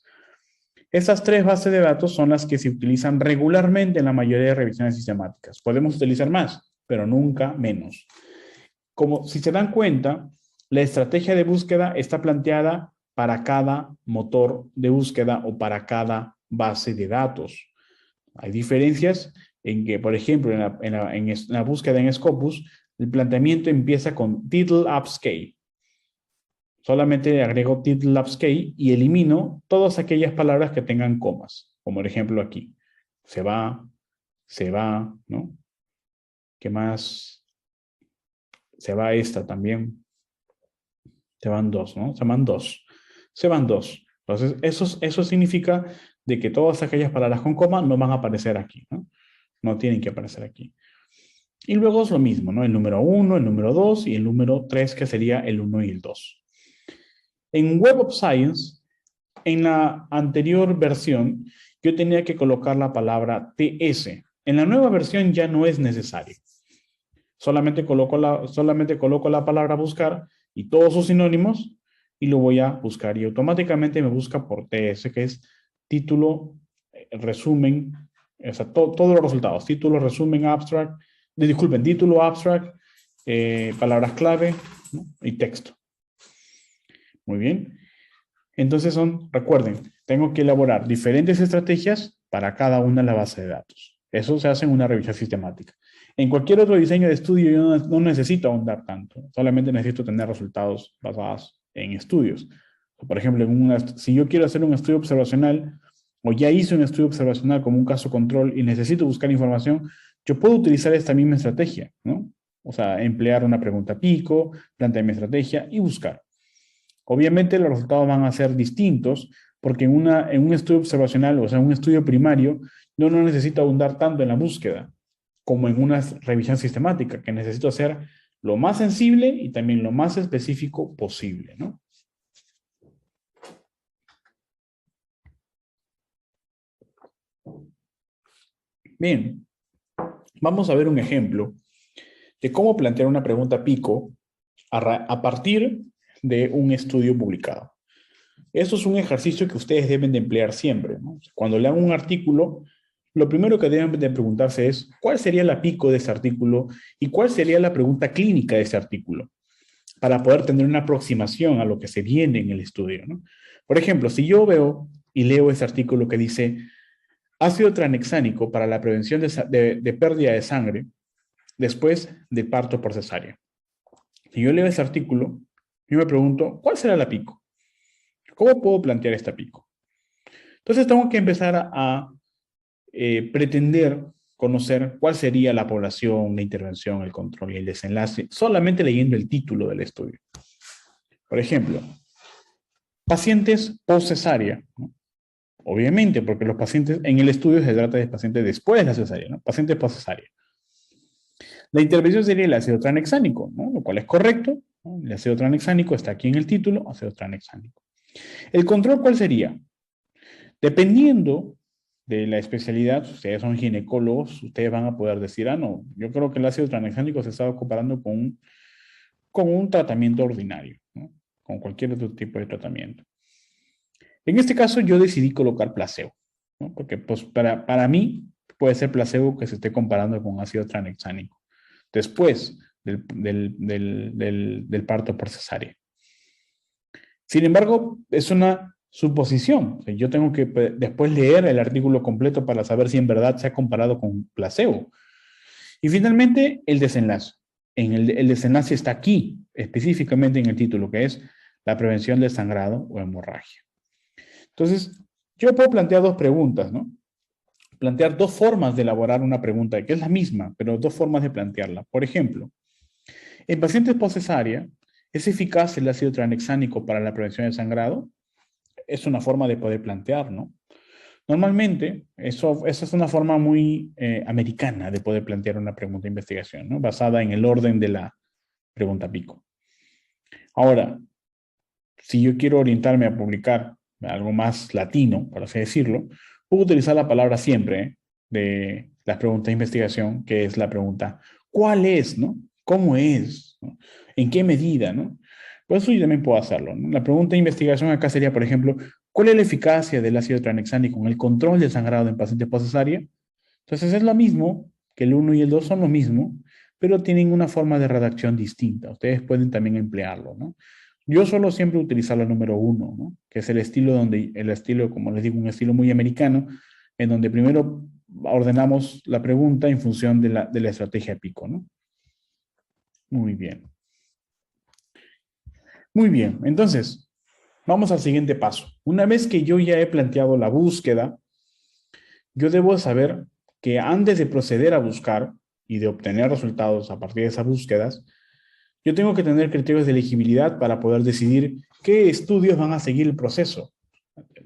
Estas 3 bases de datos son las que se utilizan regularmente en la mayoría de revisiones sistemáticas. Podemos utilizar más, pero nunca menos. Como si se dan cuenta, la estrategia de búsqueda está planteada para cada motor de búsqueda o para cada base de datos. Hay diferencias en que, por ejemplo, en la búsqueda en Scopus, el planteamiento empieza con title apps key. Solamente agrego title apps key y elimino todas aquellas palabras que tengan comas, como por ejemplo aquí. Se va, ¿no? ¿Qué más? Se va esta también. Se van 2, ¿no? Se van 2. Se van 2. Entonces, eso significa de que todas aquellas palabras con coma no van a aparecer aquí, ¿no? No tienen que aparecer aquí. Y luego es lo mismo, ¿no? El número 1, el número 2 y el número 3, que sería el 1 y el 2. En Web of Science, en la anterior versión, yo tenía que colocar la palabra TS. En la nueva versión ya no es necesario. Solamente coloco la palabra buscar y todos sus sinónimos y lo voy a buscar y automáticamente me busca por TS, que es título, resumen, o sea, todos los resultados, título, resumen, abstract, disculpen, título, abstract, palabras clave, ¿no? Y texto. Muy bien. Entonces recuerden, tengo que elaborar diferentes estrategias para cada una de las bases de datos. Eso se hace en una revisión sistemática. En cualquier otro diseño de estudio yo no necesito ahondar tanto, solamente necesito tener resultados basados en estudios. Por ejemplo, si yo quiero hacer un estudio observacional o ya hice un estudio observacional como un caso control y necesito buscar información, yo puedo utilizar esta misma estrategia, ¿no? O sea, emplear una pregunta pico, plantear mi estrategia y buscar. Obviamente los resultados van a ser distintos porque en un estudio observacional, o sea, en un estudio primario, yo no necesito abundar tanto en la búsqueda como en una revisión sistemática, que necesito hacer lo más sensible y también lo más específico posible, ¿no? Bien, vamos a ver un ejemplo de cómo plantear una pregunta pico a partir de un estudio publicado. Esto es un ejercicio que ustedes deben de emplear siempre, ¿no? Cuando lean un artículo, lo primero que deben de preguntarse es ¿cuál sería la pico de ese artículo y cuál sería la pregunta clínica de ese artículo? Para poder tener una aproximación a lo que se viene en el estudio, ¿no? Por ejemplo, si yo veo y leo ese artículo que dice ácido tranexánico para la prevención de pérdida de sangre después de parto por cesárea. Si yo leo ese artículo, yo me pregunto, ¿cuál será la pico? ¿Cómo puedo plantear esta pico? Entonces tengo que empezar a pretender conocer cuál sería la población, la intervención, el control y el desenlace, solamente leyendo el título del estudio. Por ejemplo, pacientes post-cesárea, ¿no? Obviamente, porque los pacientes, en el estudio se trata de pacientes después de la cesárea, ¿no? Pacientes post-cesárea. La intervención sería el ácido tranexánico, ¿no? Lo cual es correcto, ¿no? El ácido tranexánico está aquí en el título, ácido tranexánico. ¿El control cuál sería? Dependiendo de la especialidad, si ustedes son ginecólogos, ustedes van a poder decir, no, yo creo que el ácido tranexánico se estaba comparando con un tratamiento ordinario, ¿no? con cualquier otro tipo de tratamiento. En este caso yo decidí colocar placebo, ¿no? Porque pues, para mí puede ser placebo que se esté comparando con ácido tranexánico después del parto por cesárea. Sin embargo, es una suposición. O sea, yo tengo que después leer el artículo completo para saber si en verdad se ha comparado con placebo. Y finalmente, el desenlace. El desenlace está aquí, específicamente en el título, que es la prevención del sangrado o hemorragia. Entonces, yo puedo plantear dos preguntas, ¿no? Plantear dos formas de elaborar una pregunta, que es la misma, pero dos formas de plantearla. Por ejemplo, en pacientes post-cesárea, ¿es eficaz el ácido tranexánico para la prevención del sangrado? Es una forma de poder plantear, ¿no? Normalmente, esa es una forma muy americana de poder plantear una pregunta de investigación, ¿no? Basada en el orden de la pregunta pico. Ahora, si yo quiero orientarme a publicar algo más latino, por así decirlo, puedo utilizar la palabra siempre de las preguntas de investigación, que es la pregunta, ¿cuál es, no? ¿Cómo es? ¿No? ¿En qué medida, no? Por eso yo también puedo hacerlo, ¿no? La pregunta de investigación acá sería, por ejemplo, ¿cuál es la eficacia del ácido tranexánico en el control del sangrado en pacientes postcesárea? Entonces es lo mismo, que el 1 y el 2 son lo mismo, pero tienen una forma de redacción distinta. Ustedes pueden también emplearlo, ¿no? Yo suelo siempre utilizar la número 1, ¿no? Que es el estilo, como les digo, un estilo muy americano, en donde primero ordenamos la pregunta en función de la estrategia pico, ¿no? Muy bien. Muy bien, entonces, vamos al siguiente paso. Una vez que yo ya he planteado la búsqueda, yo debo saber que antes de proceder a buscar y de obtener resultados a partir de esas búsquedas, yo tengo que tener criterios de elegibilidad para poder decidir qué estudios van a seguir el proceso.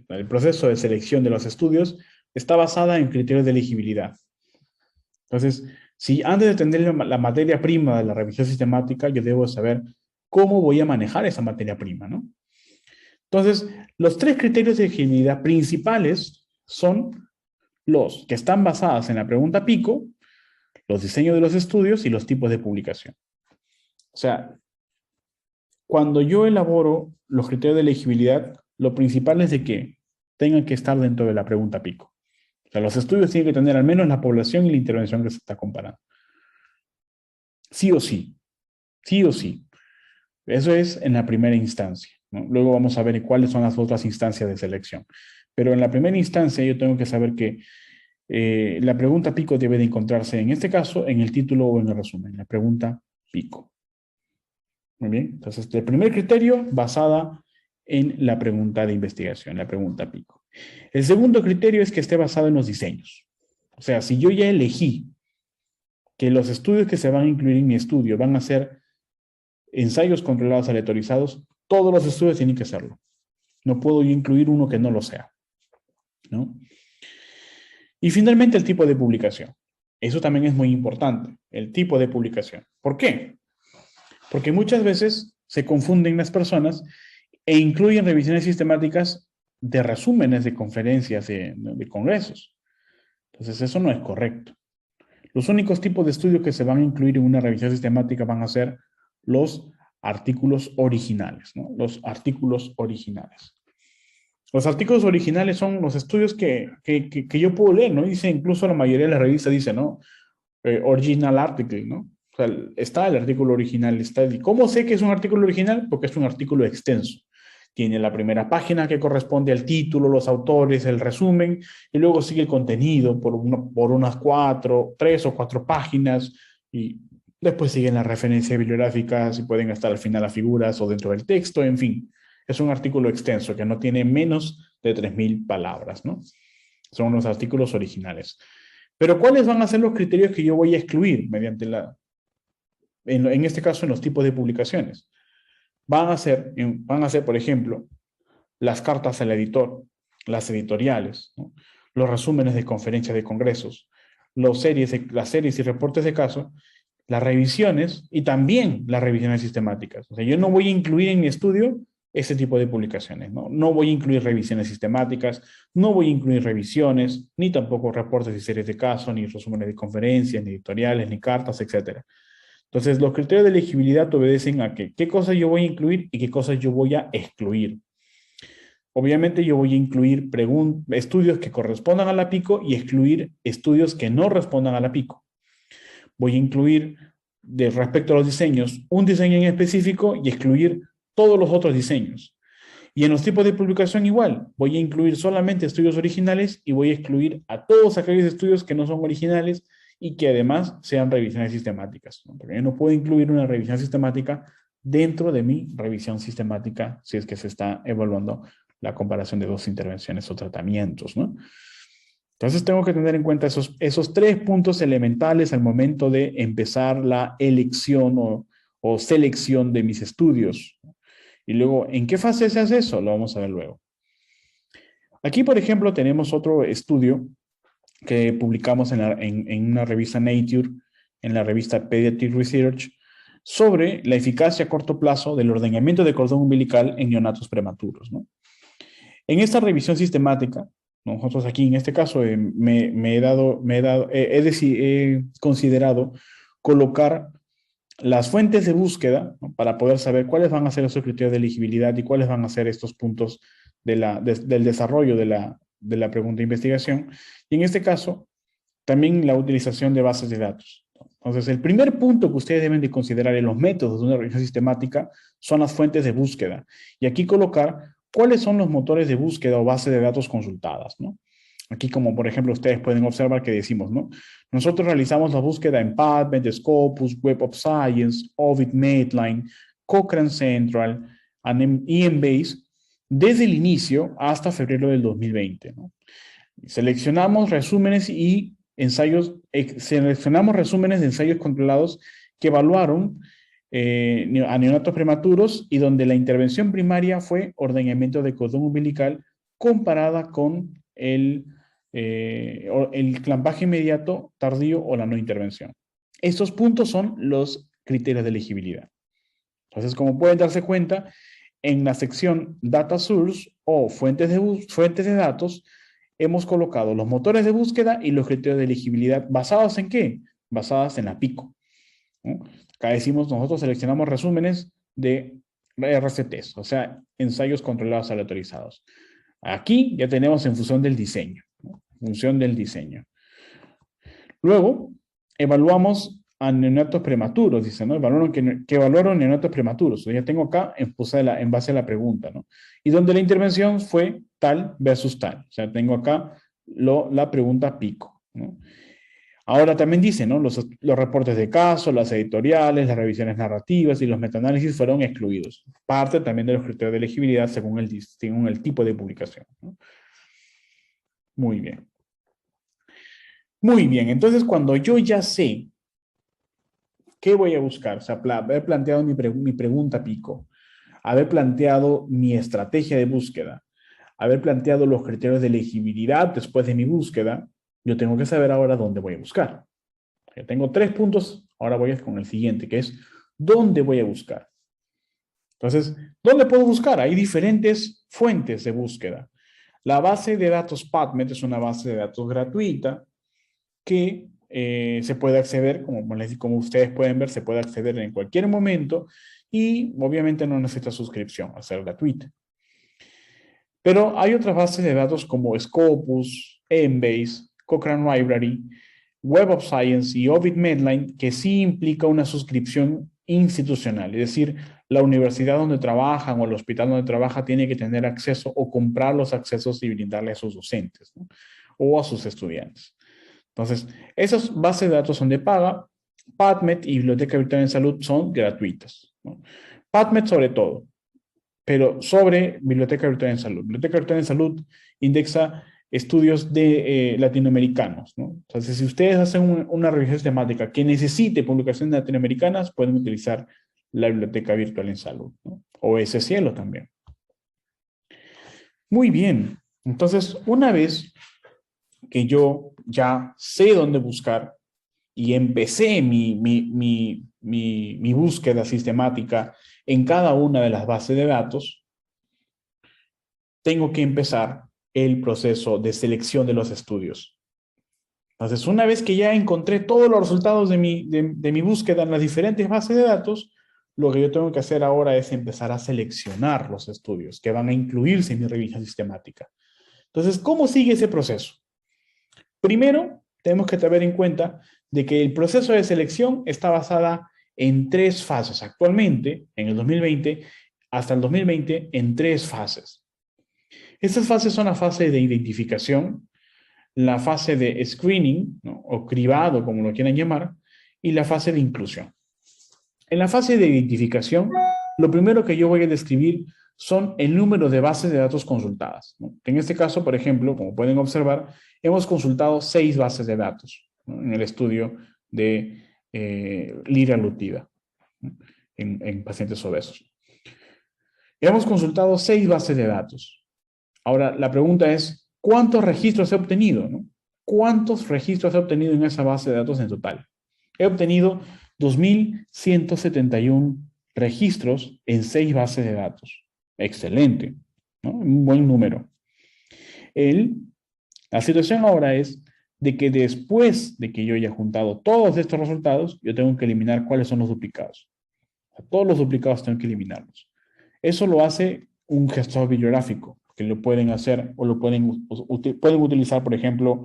El proceso de selección de los estudios está basada en criterios de elegibilidad. Entonces, si antes de tener la materia prima de la revisión sistemática, yo debo saber cómo voy a manejar esa materia prima, ¿no? Entonces, los tres criterios de elegibilidad principales son los que están basados en la pregunta pico, los diseños de los estudios y los tipos de publicación. O sea, cuando yo elaboro los criterios de elegibilidad, lo principal es de que tengan que estar dentro de la pregunta pico. O sea, los estudios tienen que tener al menos la población y la intervención que se está comparando. Sí o sí. Sí o sí. Eso es en la primera instancia, ¿no? Luego vamos a ver cuáles son las otras instancias de selección. Pero en la primera instancia yo tengo que saber que la pregunta pico debe de encontrarse, en este caso, en el título o en el resumen. La pregunta pico. Muy bien. Entonces, el primer criterio basada en la pregunta de investigación, la pregunta pico. El segundo criterio es que esté basado en los diseños. O sea, si yo ya elegí que los estudios que se van a incluir en mi estudio van a ser ensayos controlados aleatorizados, todos los estudios tienen que serlo. No puedo yo incluir uno que no lo sea, ¿no? Y finalmente el tipo de publicación. Eso también es muy importante, el tipo de publicación. ¿Por qué? Porque muchas veces se confunden las personas e incluyen revisiones sistemáticas de resúmenes de conferencias, de congresos. Entonces eso no es correcto. Los únicos tipos de estudios que se van a incluir en una revisión sistemática van a ser los artículos originales, ¿no? Los artículos originales. Los artículos originales son los estudios que yo puedo leer, ¿no? Dice, incluso la mayoría de las revistas dice, ¿no? Original article, ¿no? O sea, está el artículo original. ¿Cómo sé que es un artículo original? Porque es un artículo extenso. Tiene la primera página que corresponde al título, los autores, el resumen, y luego sigue el contenido por unas 3 o 4 páginas, y después siguen las referencias bibliográficas y pueden estar al final las figuras o dentro del texto, en fin. Es un artículo extenso que no tiene menos de 3.000 palabras, ¿no? Son los artículos originales. Pero ¿cuáles van a ser los criterios que yo voy a excluir mediante en este caso, en los tipos de publicaciones? Van a ser, por ejemplo, las cartas al editor, las editoriales, ¿no? Los resúmenes de conferencias de congresos, las series y reportes de caso, las revisiones y también las revisiones sistemáticas. O sea, yo no voy a incluir en mi estudio ese tipo de publicaciones, ¿no? No voy a incluir revisiones sistemáticas, no voy a incluir revisiones, ni tampoco reportes y series de caso, ni resúmenes de conferencias, ni editoriales, ni cartas, etc. Entonces, los criterios de elegibilidad obedecen a qué cosas yo voy a incluir y qué cosas yo voy a excluir. Obviamente yo voy a incluir estudios que correspondan a la PICO y excluir estudios que no respondan a la PICO. Voy a incluir, respecto a los diseños, un diseño en específico y excluir todos los otros diseños. Y en los tipos de publicación igual, voy a incluir solamente estudios originales y voy a excluir a todos aquellos estudios que no son originales y que además sean revisiones sistemáticas, ¿no? Porque yo no puedo incluir una revisión sistemática dentro de mi revisión sistemática si es que se está evaluando la comparación de dos intervenciones o tratamientos, ¿no? Entonces tengo que tener en cuenta esos tres puntos elementales al momento de empezar la elección o selección de mis estudios. Y luego, ¿en qué fase se hace eso? Lo vamos a ver luego. Aquí, por ejemplo, tenemos otro estudio que publicamos en una revista Nature, en la revista Pediatric Research, sobre la eficacia a corto plazo del ordenamiento de cordón umbilical en neonatos prematuros, ¿no? En esta revisión sistemática, nosotros aquí en este caso he considerado colocar las fuentes de búsqueda, ¿no? Para poder saber cuáles van a ser esos criterios de elegibilidad y cuáles van a ser estos puntos del desarrollo de la pregunta de investigación. Y en este caso, también la utilización de bases de datos. Entonces, el primer punto que ustedes deben de considerar en los métodos de una revisión sistemática son las fuentes de búsqueda. Y aquí colocar cuáles son los motores de búsqueda o bases de datos consultadas, ¿no? Aquí, como por ejemplo, ustedes pueden observar que decimos, ¿no? Nosotros realizamos la búsqueda en PubMed, Scopus, Web of Science, Ovid Medline, Cochrane Central, y Embase desde el inicio hasta febrero del 2020, ¿no? Seleccionamos resúmenes de ensayos controlados que evaluaron a neonatos prematuros y donde la intervención primaria fue ordenamiento de cordón umbilical comparada con el clampaje inmediato, tardío o la no intervención. Estos puntos son los criterios de elegibilidad. Entonces, como pueden darse cuenta, en la sección Data Source o fuentes de datos, hemos colocado los motores de búsqueda y los criterios de elegibilidad. ¿Basados en qué? Basadas en la PICO, ¿no? Acá decimos, nosotros seleccionamos resúmenes de RCTs, o sea, ensayos controlados aleatorizados. Aquí ya tenemos en función del diseño, ¿no? Función del diseño. Luego, evaluamos a neonatos prematuros, dice, ¿no? Que evaluaron neonatos prematuros. Ya tengo acá en base a la pregunta, ¿no? Y donde la intervención fue tal versus tal. O sea, tengo acá la pregunta pico, ¿no? Ahora también dice, ¿no? Los reportes de caso, las editoriales, las revisiones narrativas y los metaanálisis fueron excluidos. Parte también de los criterios de elegibilidad según el tipo de publicación, ¿no? Muy bien. Muy bien, entonces cuando yo ya sé qué voy a buscar, o sea, haber planteado mi pregunta pico, haber planteado mi estrategia de búsqueda, haber planteado los criterios de elegibilidad después de mi búsqueda, yo tengo que saber ahora dónde voy a buscar. Ya tengo 3 puntos, ahora voy con el siguiente, que es ¿dónde voy a buscar? Entonces, ¿dónde puedo buscar? Hay diferentes fuentes de búsqueda. La base de datos PubMed es una base de datos gratuita que se puede acceder, como ustedes pueden ver, se puede acceder en cualquier momento y obviamente no necesita suscripción, al ser gratuita. Pero hay otras bases de datos como Scopus, Embase, Cochrane Library, Web of Science y Ovid Medline que sí implica una suscripción institucional, es decir, la universidad donde trabajan o el hospital donde trabaja tiene que tener acceso o comprar los accesos y brindarle a sus docentes, ¿no? O a sus estudiantes. Entonces, esas bases de datos son de paga. PubMed y Biblioteca Virtual en Salud son gratuitas, ¿no? PubMed sobre todo, pero sobre Biblioteca Virtual en Salud. Biblioteca Virtual en Salud indexa estudios de latinoamericanos, ¿no? Entonces, si ustedes hacen una revisión sistemática que necesite publicaciones latinoamericanas, pueden utilizar la Biblioteca Virtual en Salud, ¿no? O ese cielo también. Muy bien. Entonces, una vez que yo ya sé dónde buscar y empecé mi búsqueda sistemática en cada una de las bases de datos, tengo que empezar el proceso de selección de los estudios. Entonces, una vez que ya encontré todos los resultados de mi búsqueda en las diferentes bases de datos, lo que yo tengo que hacer ahora es empezar a seleccionar los estudios que van a incluirse en mi revisión sistemática. Entonces, ¿cómo sigue ese proceso? Primero, tenemos que tener en cuenta de que el proceso de selección está basada en tres fases. Actualmente, en el 2020, hasta el 2020, en tres fases. Estas fases son la fase de identificación, la fase de screening, ¿no? O cribado, como lo quieran llamar, y la fase de inclusión. En la fase de identificación, lo primero que yo voy a describir son el número de bases de datos consultadas, ¿no? En este caso, por ejemplo, como pueden observar, hemos consultado 6 bases de datos, ¿no? En el estudio de liraglutida, ¿no? En pacientes obesos. Hemos consultado 6 bases de datos. Ahora, la pregunta es, ¿cuántos registros he obtenido, ¿no? ¿Cuántos registros he obtenido en esa base de datos en total? He obtenido 2.171 registros en 6 bases de datos. Excelente, ¿no? Un buen número. La situación ahora es de que después de que yo haya juntado todos estos resultados, yo tengo que eliminar cuáles son los duplicados. Todos los duplicados tengo que eliminarlos. Eso lo hace un gestor bibliográfico, que lo pueden hacer o lo pueden utilizar, por ejemplo,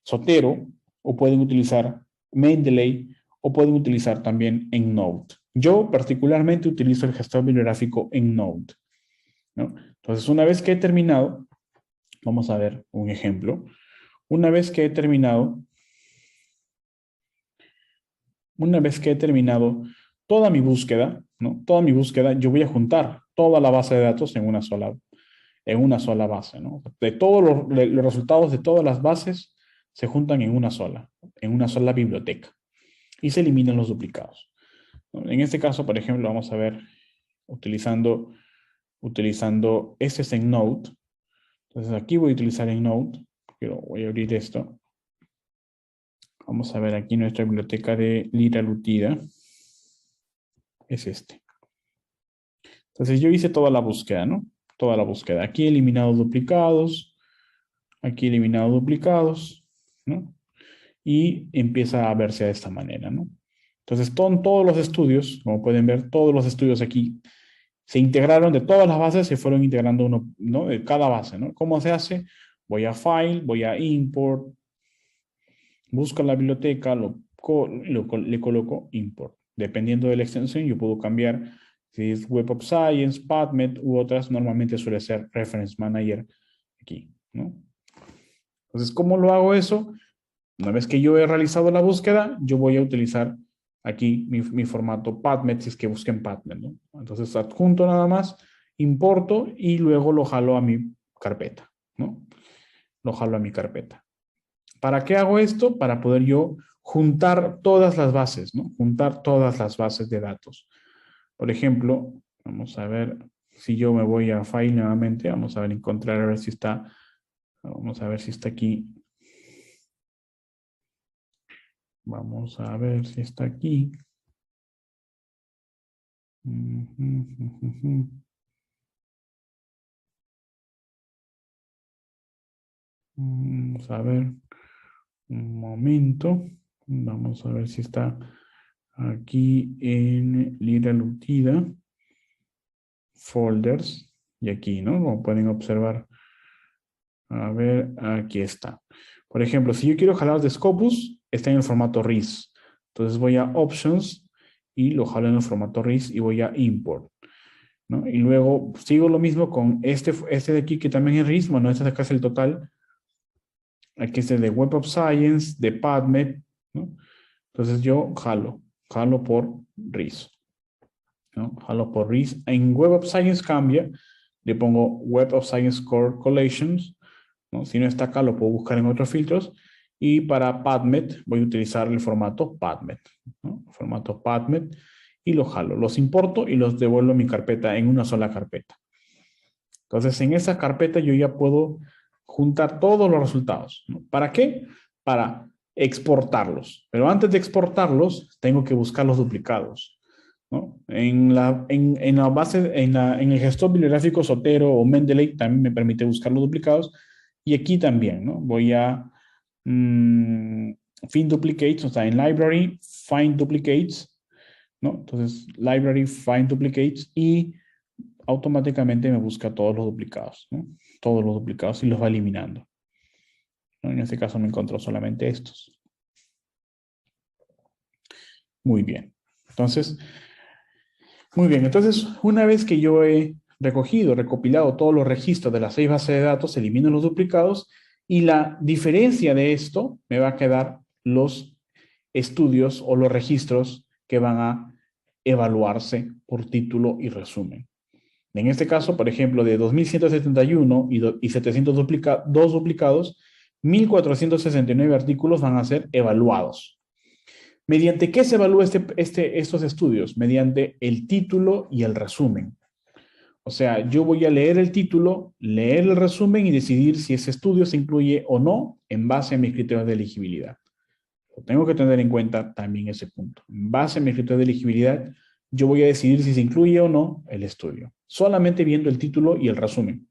Zotero, o pueden utilizar Mendeley, o pueden utilizar también EndNote. Yo particularmente utilizo el gestor bibliográfico EndNote, ¿no? Entonces, una vez que he terminado, vamos a ver un ejemplo. Una vez que he terminado toda mi búsqueda, ¿no? Toda mi búsqueda, yo voy a juntar toda la base de datos en una sola base, ¿no? De todos los resultados de todas las bases se juntan en una sola biblioteca y se eliminan los duplicados. En este caso, por ejemplo, vamos a ver utilizando este es EndNote. Entonces aquí voy a utilizar EndNote, pero voy a abrir esto. Vamos a ver aquí nuestra biblioteca de liraglutida. Es este. Entonces yo hice toda la búsqueda, ¿no? Toda la búsqueda. Aquí he eliminado duplicados. Aquí he eliminado duplicados, ¿no? Y empieza a verse de esta manera, ¿no? Entonces todos los estudios, como pueden ver, todos los estudios aquí se integraron de todas las bases, se fueron integrando uno, ¿no? De cada base, ¿no? ¿Cómo se hace? Voy a File, voy a Import, busco la biblioteca, le coloco Import. Dependiendo de la extensión, yo puedo cambiar si es Web of Science, PubMed u otras. Normalmente suele ser Reference Manager aquí, ¿no? Entonces, ¿cómo lo hago eso? Una vez que yo he realizado la búsqueda, yo voy a utilizar aquí mi formato PubMed, si es que busquen PubMed, ¿no? Entonces, adjunto nada más, importo y luego lo jalo a mi carpeta, ¿no? Lo jalo a mi carpeta. ¿Para qué hago esto? Para poder yo juntar todas las bases, ¿no? Juntar todas las bases de datos. Por ejemplo, vamos a ver si yo me voy a File nuevamente, vamos a ver, encontrar, a ver si está, vamos a ver si está aquí. Vamos a ver si está aquí. Vamos a ver un momento. Vamos a ver si está aquí en liraglutida. Folders. Y aquí, ¿no? Como pueden observar. A ver, aquí está. Por ejemplo, si yo quiero jalar de Scopus, está en el formato RIS. Entonces voy a Options y lo jalo en el formato RIS y voy a Import, ¿no? Y luego sigo lo mismo con este de aquí que también es RIS. Bueno, este de acá es el total. Aquí es el de Web of Science, de PubMed, ¿no? Entonces yo jalo por RIS, ¿no? Jalo por RIS. En Web of Science cambia. Le pongo Web of Science Core Collections, ¿no? Si no está acá, lo puedo buscar en otros filtros. Y para PubMed voy a utilizar el formato PubMed, ¿no? Formato PubMed, y lo jalo. Los importo y los devuelvo a mi carpeta en una sola carpeta. Entonces, en esa carpeta yo ya puedo juntar todos los resultados, ¿no? ¿Para qué? Para exportarlos. Pero antes de exportarlos, tengo que buscar los duplicados, ¿no? En la base, en el gestor bibliográfico Zotero o Mendeley también me permite buscar los duplicados. Y aquí también, ¿no? Voy a find duplicates, o sea, en library, find duplicates, ¿no? Entonces, library, find duplicates y automáticamente me busca todos los duplicados, ¿no? Todos los duplicados y los va eliminando, ¿no? En este caso me encontró solamente estos. Muy bien. Entonces, muy bien. Entonces, una vez que yo he recogido, recopilado todos los registros de las 6 bases de datos, elimino los duplicados y la diferencia de esto me va a quedar los estudios o los registros que van a evaluarse por título y resumen. En este caso, por ejemplo, de 2171 y 702 duplicados, 1469 artículos van a ser evaluados. ¿Mediante qué se evalúa estos estudios? Mediante el título y el resumen. O sea, yo voy a leer el título, leer el resumen y decidir si ese estudio se incluye o no en base a mis criterios de elegibilidad. Tengo que tener en cuenta también ese punto. En base a mis criterios de elegibilidad, yo voy a decidir si se incluye o no el estudio, solamente viendo el título y el resumen.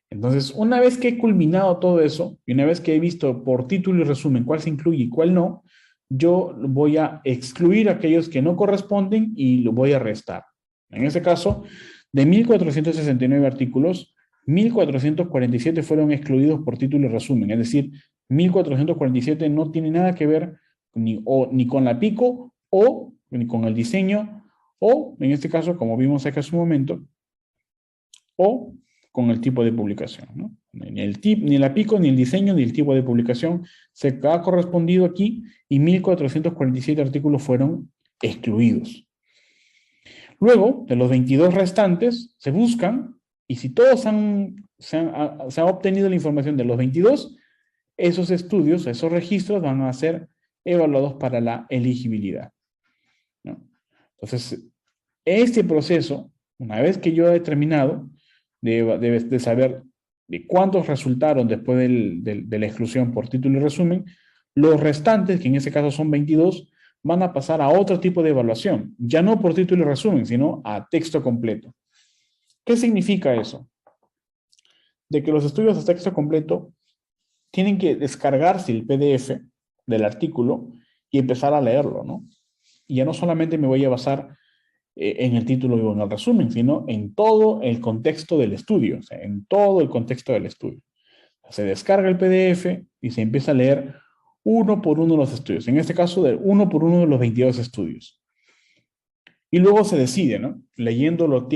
Entonces, una vez que he culminado todo eso, y una vez que he visto por título y resumen cuál se incluye y cuál no, yo voy a excluir aquellos que no corresponden y lo voy a restar. En este caso, de 1469 artículos, 1447 fueron excluidos por título y resumen, es decir, 1447 no tiene nada que ver ni con la pico o ni con el diseño o, en este caso, como vimos acá hace un momento, o con el tipo de publicación, ¿no? Ni la pico, ni el diseño, ni el tipo de publicación se ha correspondido aquí y 1447 artículos fueron excluidos. Luego, de los 22 restantes, se buscan y si todos se ha obtenido la información de los 22, esos estudios, esos registros van a ser evaluados para la elegibilidad, ¿no? Entonces, este proceso, una vez que yo he determinado de saber de cuántos resultaron después de la exclusión por título y resumen, los restantes, que en este caso son 22, van a pasar a otro tipo de evaluación, ya no por título y resumen, sino a texto completo. ¿Qué significa eso? De que los estudios de texto completo tienen que descargarse el PDF del artículo y empezar a leerlo, ¿no? Y ya no solamente me voy a basar en el título y en el resumen, sino en todo el contexto del estudio, o sea, en todo el contexto del estudio. Se descarga el PDF y se empieza a leer uno por uno los estudios, en este caso, uno por uno de los 22 estudios. Y luego se decide, ¿no? Leyendo el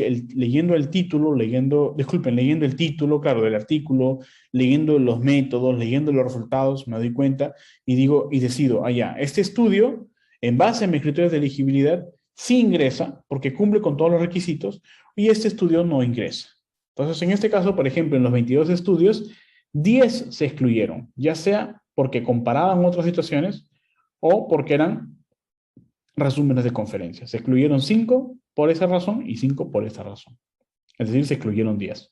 título, leyendo el título, claro, del artículo, leyendo los métodos, leyendo los resultados, me doy cuenta y digo, y decido, este estudio, en base a mis criterios de elegibilidad, sí ingresa, porque cumple con todos los requisitos, y este estudio no ingresa. Entonces, en este caso, por ejemplo, en los 22 estudios, 10 se excluyeron, ya sea porque comparaban otras situaciones o porque eran resúmenes de conferencias. Se excluyeron 5 por esa razón y 5 por esta razón. Es decir, se excluyeron 10.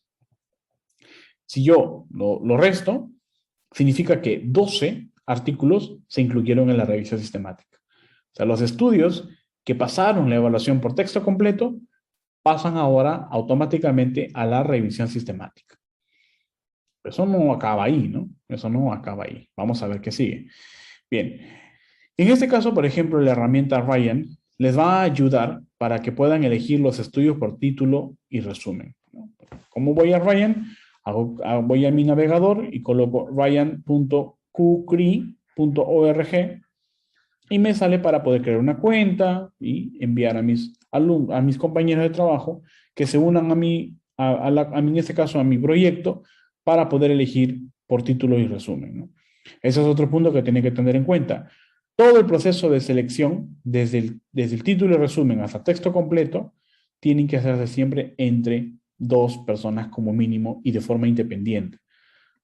Si yo lo resto, significa que 12 artículos se incluyeron en la revisión sistemática. O sea, los estudios que pasaron la evaluación por texto completo pasan ahora automáticamente a la revisión sistemática. Eso no acaba ahí, ¿no? Eso no acaba ahí. Vamos a ver qué sigue. Bien. En este caso, por ejemplo, la herramienta Ryan les va a ayudar para que puedan elegir los estudios por título y resumen, ¿no? ¿Cómo voy a Ryan? Voy a mi navegador y coloco ryan.qcri.org y me sale para poder crear una cuenta y enviar a mis compañeros de trabajo que se unan en este caso, a mi proyecto para poder elegir por título y resumen, ¿no? Ese es otro punto que tiene que tener en cuenta. Todo el proceso de selección, desde el título y resumen hasta texto completo, tienen que hacerse siempre entre 2 personas como mínimo y de forma independiente.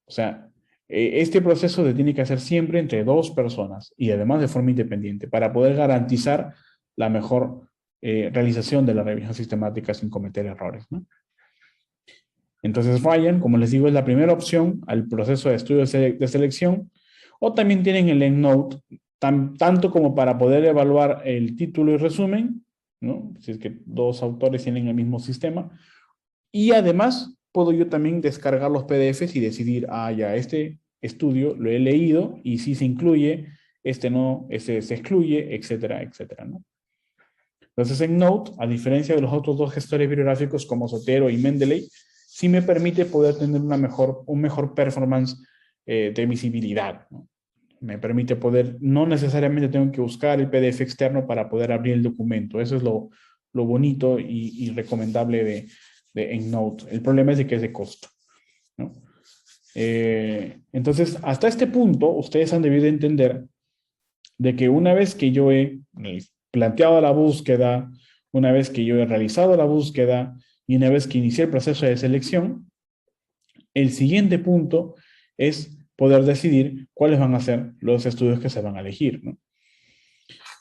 O sea, este proceso se tiene que hacer siempre entre 2 personas y además de forma independiente para poder garantizar la mejor realización de la revisión sistemática sin cometer errores, ¿no? Entonces, Ryan, como les digo, es la primera opción al proceso de estudio de selección. O también tienen el EndNote, tanto como para poder evaluar el título y resumen, ¿no? Si es que 2 autores tienen el mismo sistema. Y además, puedo yo también descargar los PDFs y decidir, ya, este estudio lo he leído y si se incluye, este no, este se excluye, etcétera, etcétera, ¿no? Entonces, EndNote, a diferencia de los otros dos gestores bibliográficos como Zotero y Mendeley, sí me permite poder tener un mejor performance de visibilidad, ¿no? Me permite poder, no necesariamente tengo que buscar el PDF externo para poder abrir el documento. Eso es lo bonito y recomendable de EndNote. El problema es de que es de costo, ¿no? Entonces, hasta este punto, ustedes han debido entender de que una vez que yo he planteado la búsqueda, una vez que yo he realizado la búsqueda y una vez que inicié el proceso de selección, el siguiente punto es poder decidir cuáles van a ser los estudios que se van a elegir, ¿no?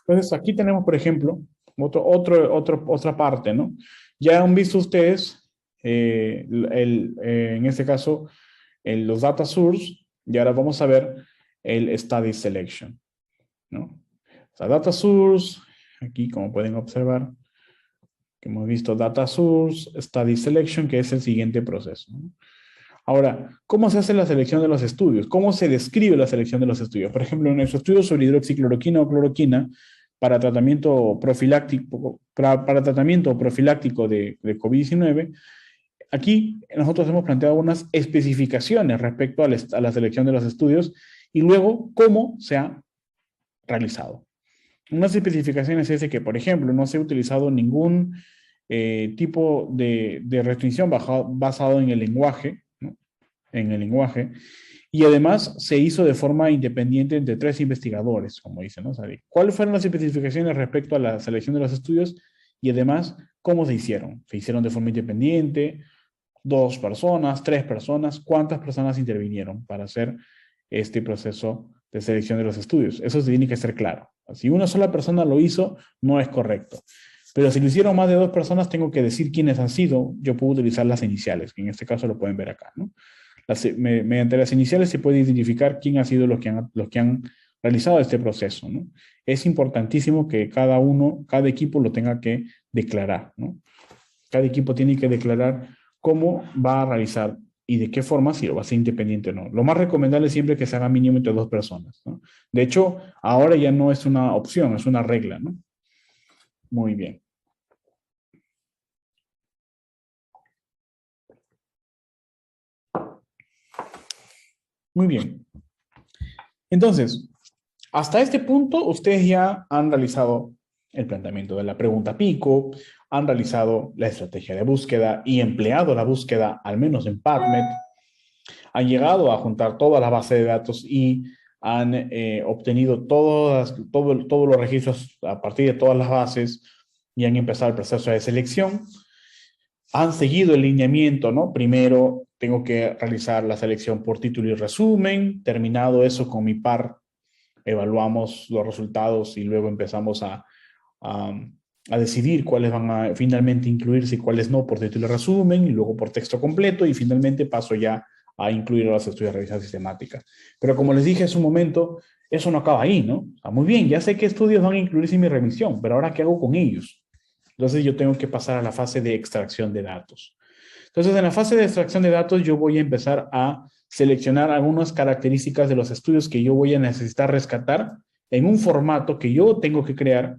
Entonces, aquí tenemos, por ejemplo, otra parte, ¿no? Ya han visto ustedes, en este caso, los data source, y ahora vamos a ver el study selection, ¿no? O sea, data source, aquí como pueden observar, que hemos visto data source, study selection, que es el siguiente proceso, ¿no? Ahora, ¿cómo se hace la selección de los estudios? ¿Cómo se describe la selección de los estudios? Por ejemplo, en nuestro estudio sobre hidroxicloroquina o cloroquina para tratamiento profiláctico, de COVID-19, aquí nosotros hemos planteado unas especificaciones respecto a la selección de los estudios y luego cómo se ha realizado. Unas especificaciones es de que, por ejemplo, no se ha utilizado ningún tipo de restricción basado en el lenguaje, ¿no? En el lenguaje, y además se hizo de forma independiente entre 3 investigadores, como dicen, ¿no? O sea, ¿cuáles fueron las especificaciones respecto a la selección de los estudios? Y además, ¿cómo se hicieron? ¿Se hicieron de forma independiente? 2 personas, 3 personas, ¿cuántas personas intervinieron para hacer este proceso de selección de los estudios? Eso tiene que ser claro. Si una sola persona lo hizo, no es correcto. Pero si lo hicieron más de 2 personas, tengo que decir quiénes han sido. Yo puedo utilizar las iniciales, que en este caso lo pueden ver acá, ¿no? Mediante las iniciales se puede identificar quién ha sido los que han realizado este proceso, ¿no? Es importantísimo que cada equipo lo tenga que declarar, ¿no? Cada equipo tiene que declarar cómo va a realizar y de qué forma, si lo va a hacer independiente o no. Lo más recomendable es siempre que se haga mínimo entre 2 personas, ¿no? De hecho, ahora ya no es una opción, es una regla, ¿no? Muy bien. Muy bien. Entonces, hasta este punto, ustedes ya han realizado el planteamiento de la pregunta pico, han realizado la estrategia de búsqueda y empleado la búsqueda, al menos en PubMed, han llegado a juntar toda la base de datos y han obtenido todos los registros a partir de todas las bases y han empezado el proceso de selección. Han seguido el lineamiento, ¿no? Primero tengo que realizar la selección por título y resumen. Terminado eso con mi par, evaluamos los resultados y luego empezamos a decidir cuáles van a finalmente incluirse y cuáles no por título y resumen, y luego por texto completo, y finalmente paso ya a incluir a los estudios de revisión sistemática. Pero como les dije hace un momento, eso no acaba ahí, ¿no? O sea, muy bien, ya sé qué estudios van a incluirse en mi revisión, pero ahora, ¿qué hago con ellos? Entonces yo tengo que pasar a la fase de extracción de datos. Entonces, en la fase de extracción de datos, yo voy a empezar a seleccionar algunas características de los estudios que yo voy a necesitar rescatar en un formato que yo tengo que crear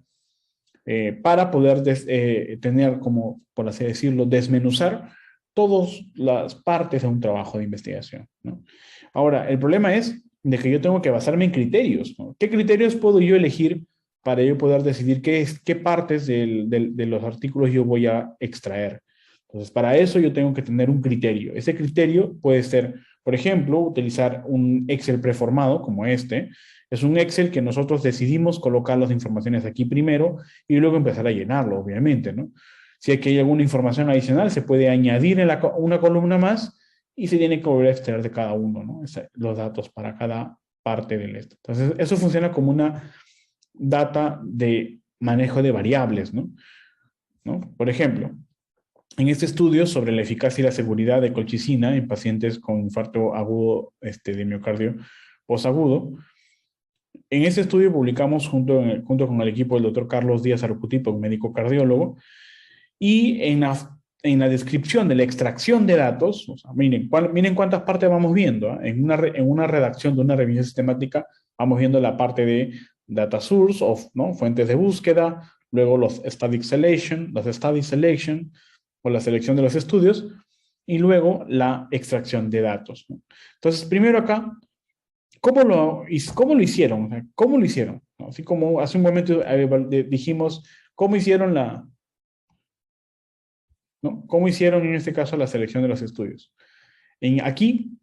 para poder tener, como por así decirlo, desmenuzar todas las partes de un trabajo de investigación, ¿no? Ahora, el problema es de que yo tengo que basarme en criterios, ¿no? ¿Qué criterios puedo yo elegir para yo poder decidir qué partes de los artículos yo voy a extraer? Entonces, para eso yo tengo que tener un criterio. Ese criterio puede ser, por ejemplo, utilizar un Excel preformado como este. Es un Excel que nosotros decidimos colocar las informaciones aquí primero y luego empezar a llenarlo, obviamente, ¿no? Si hay alguna información adicional, se puede añadir en una columna más y se tiene que volver a extraer de cada uno, ¿no? Los datos para cada parte del esto. Entonces, eso funciona como una data de manejo de variables, ¿no? ¿No? Por ejemplo, en este estudio sobre la eficacia y la seguridad de colchicina en pacientes con infarto agudo de miocardio posagudo, en este estudio publicamos junto con el equipo del doctor Carlos Díaz Arcutipo, un médico cardiólogo, y en en la descripción de la extracción de datos, o sea, miren cuántas partes vamos viendo, ¿eh? En una redacción de una revisión sistemática, vamos viendo la parte de data source, ¿no? Fuentes de búsqueda, luego los static selection, los study selection, o la selección de los estudios, y luego la extracción de datos, ¿no? Entonces, primero acá, ¿cómo lo hicieron? O sea, ¿cómo lo hicieron? ¿No? Así como hace un momento dijimos, ¿cómo hicieron ¿no? ¿Cómo hicieron en este caso la selección de los estudios? Aquí,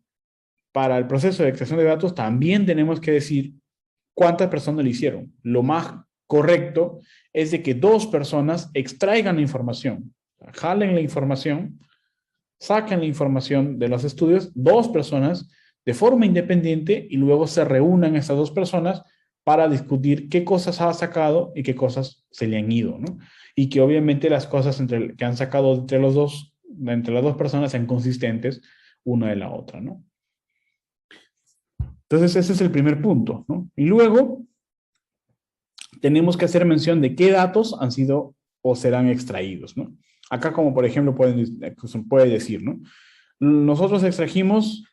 para el proceso de extracción de datos, también tenemos que decir cuántas personas lo hicieron. Lo más correcto es de que dos personas extraigan la información, jalen la información, saquen la información de los estudios, dos personas de forma independiente y luego se reúnan esas dos personas para discutir qué cosas ha sacado y qué cosas se le han ido, ¿no? Y que obviamente las cosas que han sacado entre las dos personas sean consistentes una de la otra, ¿no? Entonces ese es el primer punto, ¿no? Y luego tenemos que hacer mención de qué datos han sido o serán extraídos, ¿no? Acá como por ejemplo puede decir, ¿no? Nosotros extrajimos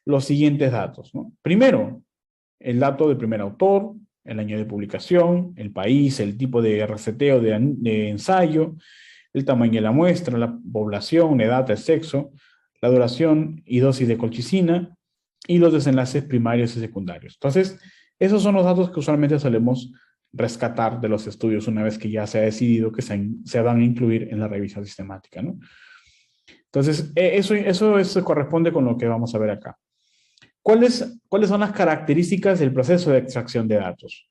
los siguientes datos, ¿no? Primero, el dato del primer autor, el año de publicación, el país, el tipo de RCT o de ensayo, el tamaño de la muestra, la población, la edad, el sexo, la duración y dosis de colchicina y los desenlaces primarios y secundarios. Entonces, esos son los datos que usualmente solemos rescatar de los estudios una vez que ya se ha decidido que se van a incluir en la revisión sistemática, ¿no? Entonces, eso corresponde con lo que vamos a ver acá. ¿Cuáles son las características del proceso de extracción de datos?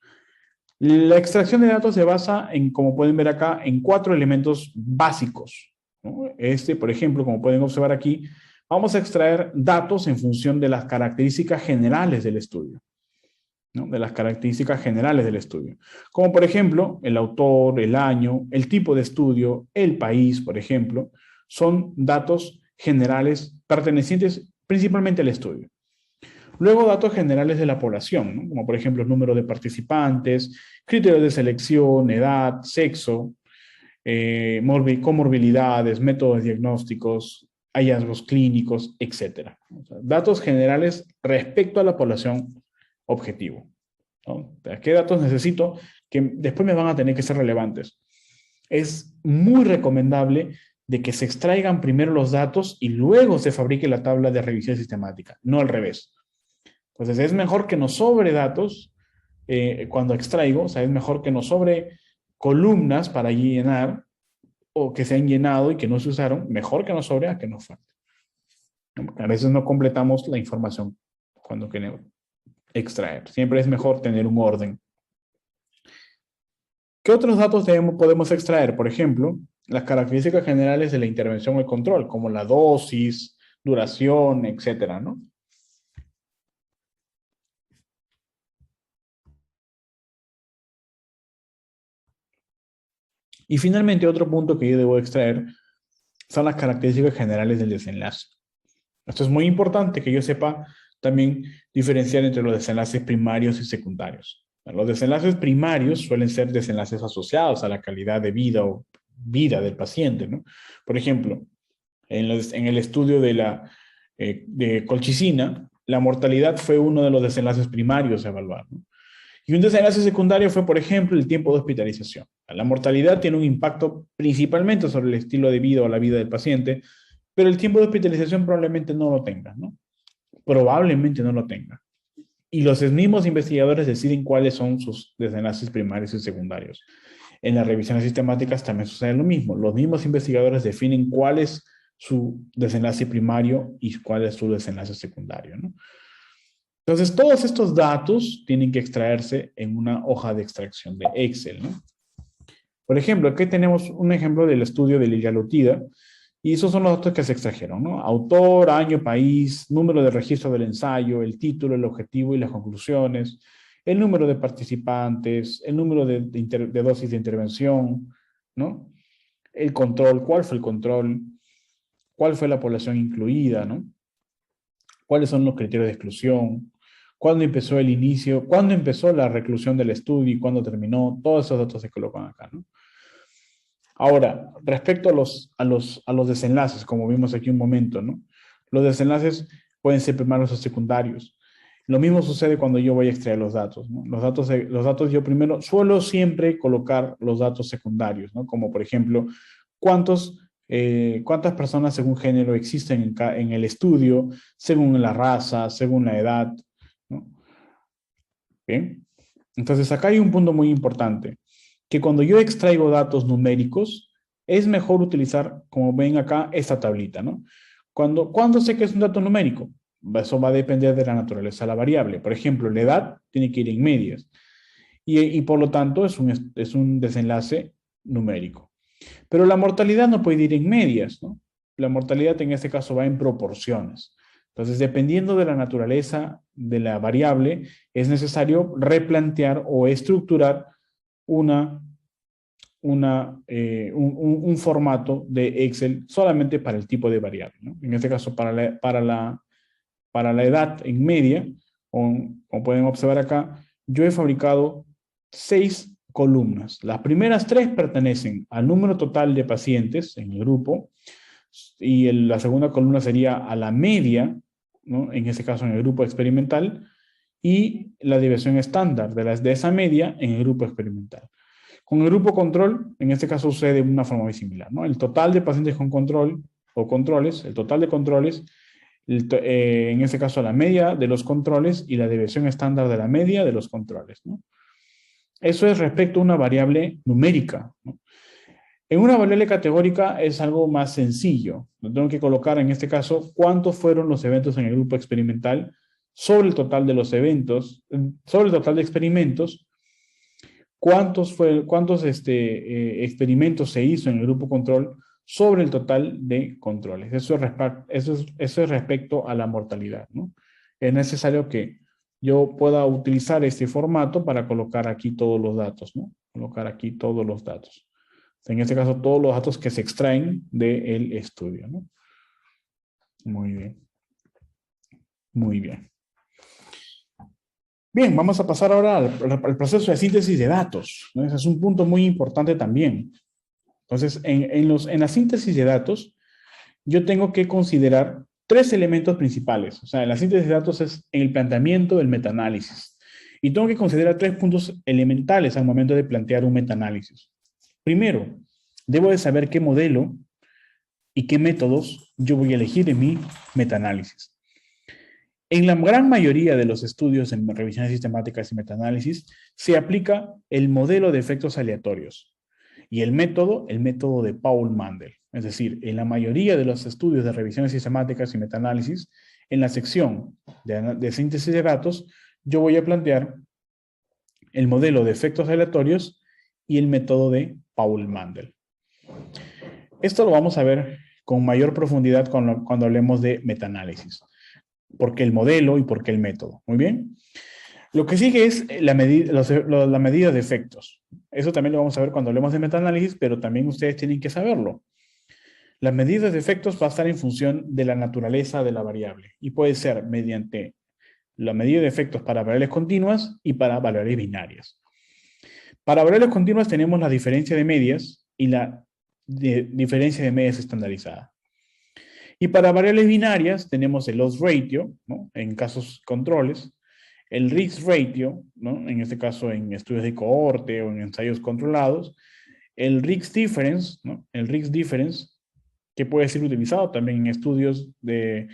La extracción de datos se basa en, como pueden ver acá, en 4 elementos básicos, ¿no? Por ejemplo, como pueden observar aquí, vamos a extraer datos en función de las características generales del estudio, ¿no? De las características generales del estudio. Como por ejemplo, el autor, el año, el tipo de estudio, el país, por ejemplo, son datos generales pertenecientes principalmente al estudio. Luego, datos generales de la población, ¿no? Como por ejemplo el número de participantes, criterios de selección, edad, sexo, comorbilidades, métodos diagnósticos, hallazgos clínicos, etc. O sea, datos generales respecto a la población objetivo, ¿no? ¿Qué datos necesito? Que después me van a tener que ser relevantes. Es muy recomendable de que se extraigan primero los datos y luego se fabrique la tabla de revisión sistemática, no al revés. Entonces es mejor que nos sobre datos cuando extraigo, o sea, es mejor que nos sobre columnas para llenar o que se han llenado y que no se usaron, mejor que nos sobre a que nos falte. A veces no completamos la información cuando queremos extraer. Siempre es mejor tener un orden. ¿Qué otros datos podemos extraer? Por ejemplo, las características generales de la intervención o el control, como la dosis, duración, etcétera, ¿no? Y finalmente, otro punto que yo debo extraer son las características generales del desenlace. Esto es muy importante que yo sepa también diferenciar entre los desenlaces primarios y secundarios. Los desenlaces primarios suelen ser desenlaces asociados a la calidad de vida o vida del paciente, ¿no? Por ejemplo, en el estudio de colchicina, la mortalidad fue uno de los desenlaces primarios a evaluar, ¿no? Y un desenlace secundario fue, por ejemplo, el tiempo de hospitalización. La mortalidad tiene un impacto principalmente sobre el estilo de vida o la vida del paciente, pero el tiempo de hospitalización probablemente no lo tenga, ¿no? Probablemente no lo tenga. Y los mismos investigadores deciden cuáles son sus desenlaces primarios y secundarios. En las revisiones sistemáticas también sucede lo mismo. Los mismos investigadores definen cuál es su desenlace primario y cuál es su desenlace secundario, ¿no? Entonces, todos estos datos tienen que extraerse en una hoja de extracción de Excel, ¿no? Por ejemplo, aquí tenemos un ejemplo del estudio de ligalotida, y esos son los datos que se extrajeron, ¿no? Autor, año, país, número de registro del ensayo, el título, el objetivo y las conclusiones, el número de participantes, el número de dosis de intervención, ¿no? El control, cuál fue el control, cuál fue la población incluida, ¿no? Cuáles son los criterios de exclusión, cuándo empezó el inicio, cuándo empezó la reclusión del estudio y cuándo terminó, todos esos datos se colocan acá, ¿no? Ahora, respecto a los desenlaces, como vimos aquí un momento, ¿no? Los desenlaces pueden ser primarios o secundarios. Lo mismo sucede cuando yo voy a extraer los datos, ¿no? Los datos yo primero suelo siempre colocar los datos secundarios, ¿no? Como por ejemplo, cuántas personas según género existen en el estudio, según la raza, según la edad, ¿no? Bien. Entonces, acá hay un punto muy importante, que cuando yo extraigo datos numéricos, es mejor utilizar, como ven acá, esta tablita, ¿no? ¿Cuándo sé que es un dato numérico? Eso va a depender de la naturaleza de la variable. Por ejemplo, la edad tiene que ir en medias y por lo tanto es un desenlace numérico. Pero la mortalidad no puede ir en medias, ¿no? La mortalidad en este caso va en proporciones. Entonces, dependiendo de la naturaleza de la variable, es necesario replantear o estructurar una, un formato de Excel solamente para el tipo de variable, ¿no? En este caso, para la edad en media, como pueden observar acá, yo he fabricado 6 columnas. Las primeras 3 pertenecen al número total de pacientes en el grupo y la segunda columna sería a la media, ¿no? En este caso en el grupo experimental, y la desviación estándar de esa media en el grupo experimental. Con el grupo control, en este caso sucede de una forma muy similar, ¿no? El total de pacientes con control o controles, el total de controles, en este caso la media de los controles y la desviación estándar de la media de los controles, ¿no? Eso es respecto a una variable numérica, ¿no? En una variable categórica es algo más sencillo. Tengo que colocar en este caso cuántos fueron los eventos en el grupo experimental sobre el total de los eventos, sobre el total de experimentos, cuántos experimentos se hizo en el grupo control sobre el total de controles. Eso es respecto a la mortalidad, ¿no? Es necesario que yo pueda utilizar este formato para colocar aquí todos los datos, ¿no? Colocar aquí todos los datos. En este caso, todos los datos que se extraen del estudio, ¿no? Muy bien. Muy bien. Bien, vamos a pasar ahora al proceso de síntesis de datos, ¿no? Ese es un punto muy importante también. Entonces, en la síntesis de datos, yo tengo que considerar 3 elementos principales. O sea, la síntesis de datos es en el planteamiento del metaanálisis. Y tengo que considerar 3 puntos elementales al momento de plantear un metaanálisis. Primero, debo de saber qué modelo y qué métodos yo voy a elegir en mi metaanálisis. En la gran mayoría de los estudios en revisiones sistemáticas y metaanálisis se aplica el modelo de efectos aleatorios y el método de Paul-Mandel. Es decir, en la mayoría de los estudios de revisiones sistemáticas y metaanálisis, en la sección de síntesis de datos, yo voy a plantear el modelo de efectos aleatorios y el método de Paul-Mandel. Esto lo vamos a ver con mayor profundidad cuando hablemos de metaanálisis. ¿Por qué el modelo y por qué el método? Muy bien. Lo que sigue es la medida de efectos. Eso también lo vamos a ver cuando hablemos de metaanálisis, pero también ustedes tienen que saberlo. Las medidas de efectos va a estar en función de la naturaleza de la variable y puede ser mediante la medida de efectos para variables continuas y para variables binarias. Para variables continuas tenemos la diferencia de medias y la diferencia de medias estandarizada. Y para variables binarias tenemos el loss ratio, ¿no? En casos controles, el risk ratio, ¿no? En este caso en estudios de cohorte o en ensayos controlados, el risk difference, ¿no? El risk difference, que puede ser utilizado también en estudios de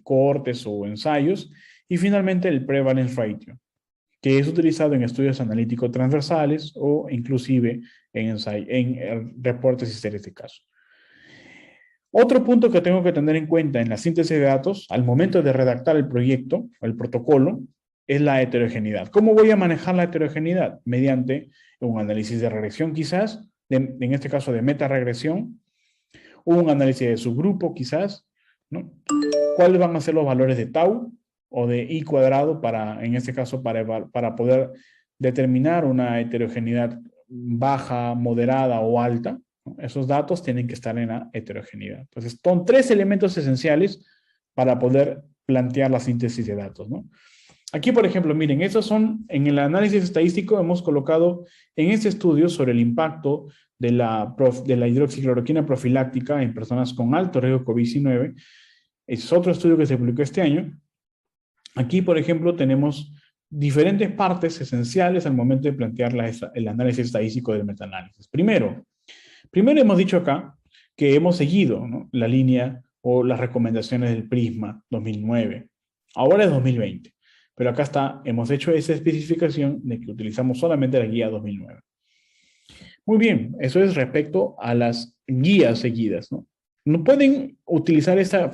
cohortes o ensayos, y finalmente el prevalence ratio, que es utilizado en estudios analíticos transversales o inclusive en reportes y series de casos. Otro punto que tengo que tener en cuenta en la síntesis de datos al momento de redactar el proyecto o el protocolo es la heterogeneidad. ¿Cómo voy a manejar la heterogeneidad? Mediante un análisis de regresión quizás, en este caso de metaregresión, un análisis de subgrupo quizás, ¿no? ¿Cuáles van a ser los valores de tau o de i cuadrado en este caso, para poder determinar una heterogeneidad baja, moderada o alta? Esos datos tienen que estar en la heterogeneidad. Entonces, son 3 elementos esenciales para poder plantear la síntesis de datos, ¿no? Aquí, por ejemplo, miren, estos son, en el análisis estadístico hemos colocado en este estudio sobre el impacto de la hidroxicloroquina profiláctica en personas con alto riesgo COVID-19. Es otro estudio que se publicó este año. Aquí, por ejemplo, tenemos diferentes partes esenciales al momento de plantear el análisis estadístico del metaanálisis. Primero hemos dicho acá que hemos seguido, ¿no?, la línea o las recomendaciones del PRISMA 2009. Ahora es 2020, pero acá está, hemos hecho esa especificación de que utilizamos solamente la guía 2009. Muy bien, eso es respecto a las guías seguidas, ¿no? No pueden utilizar este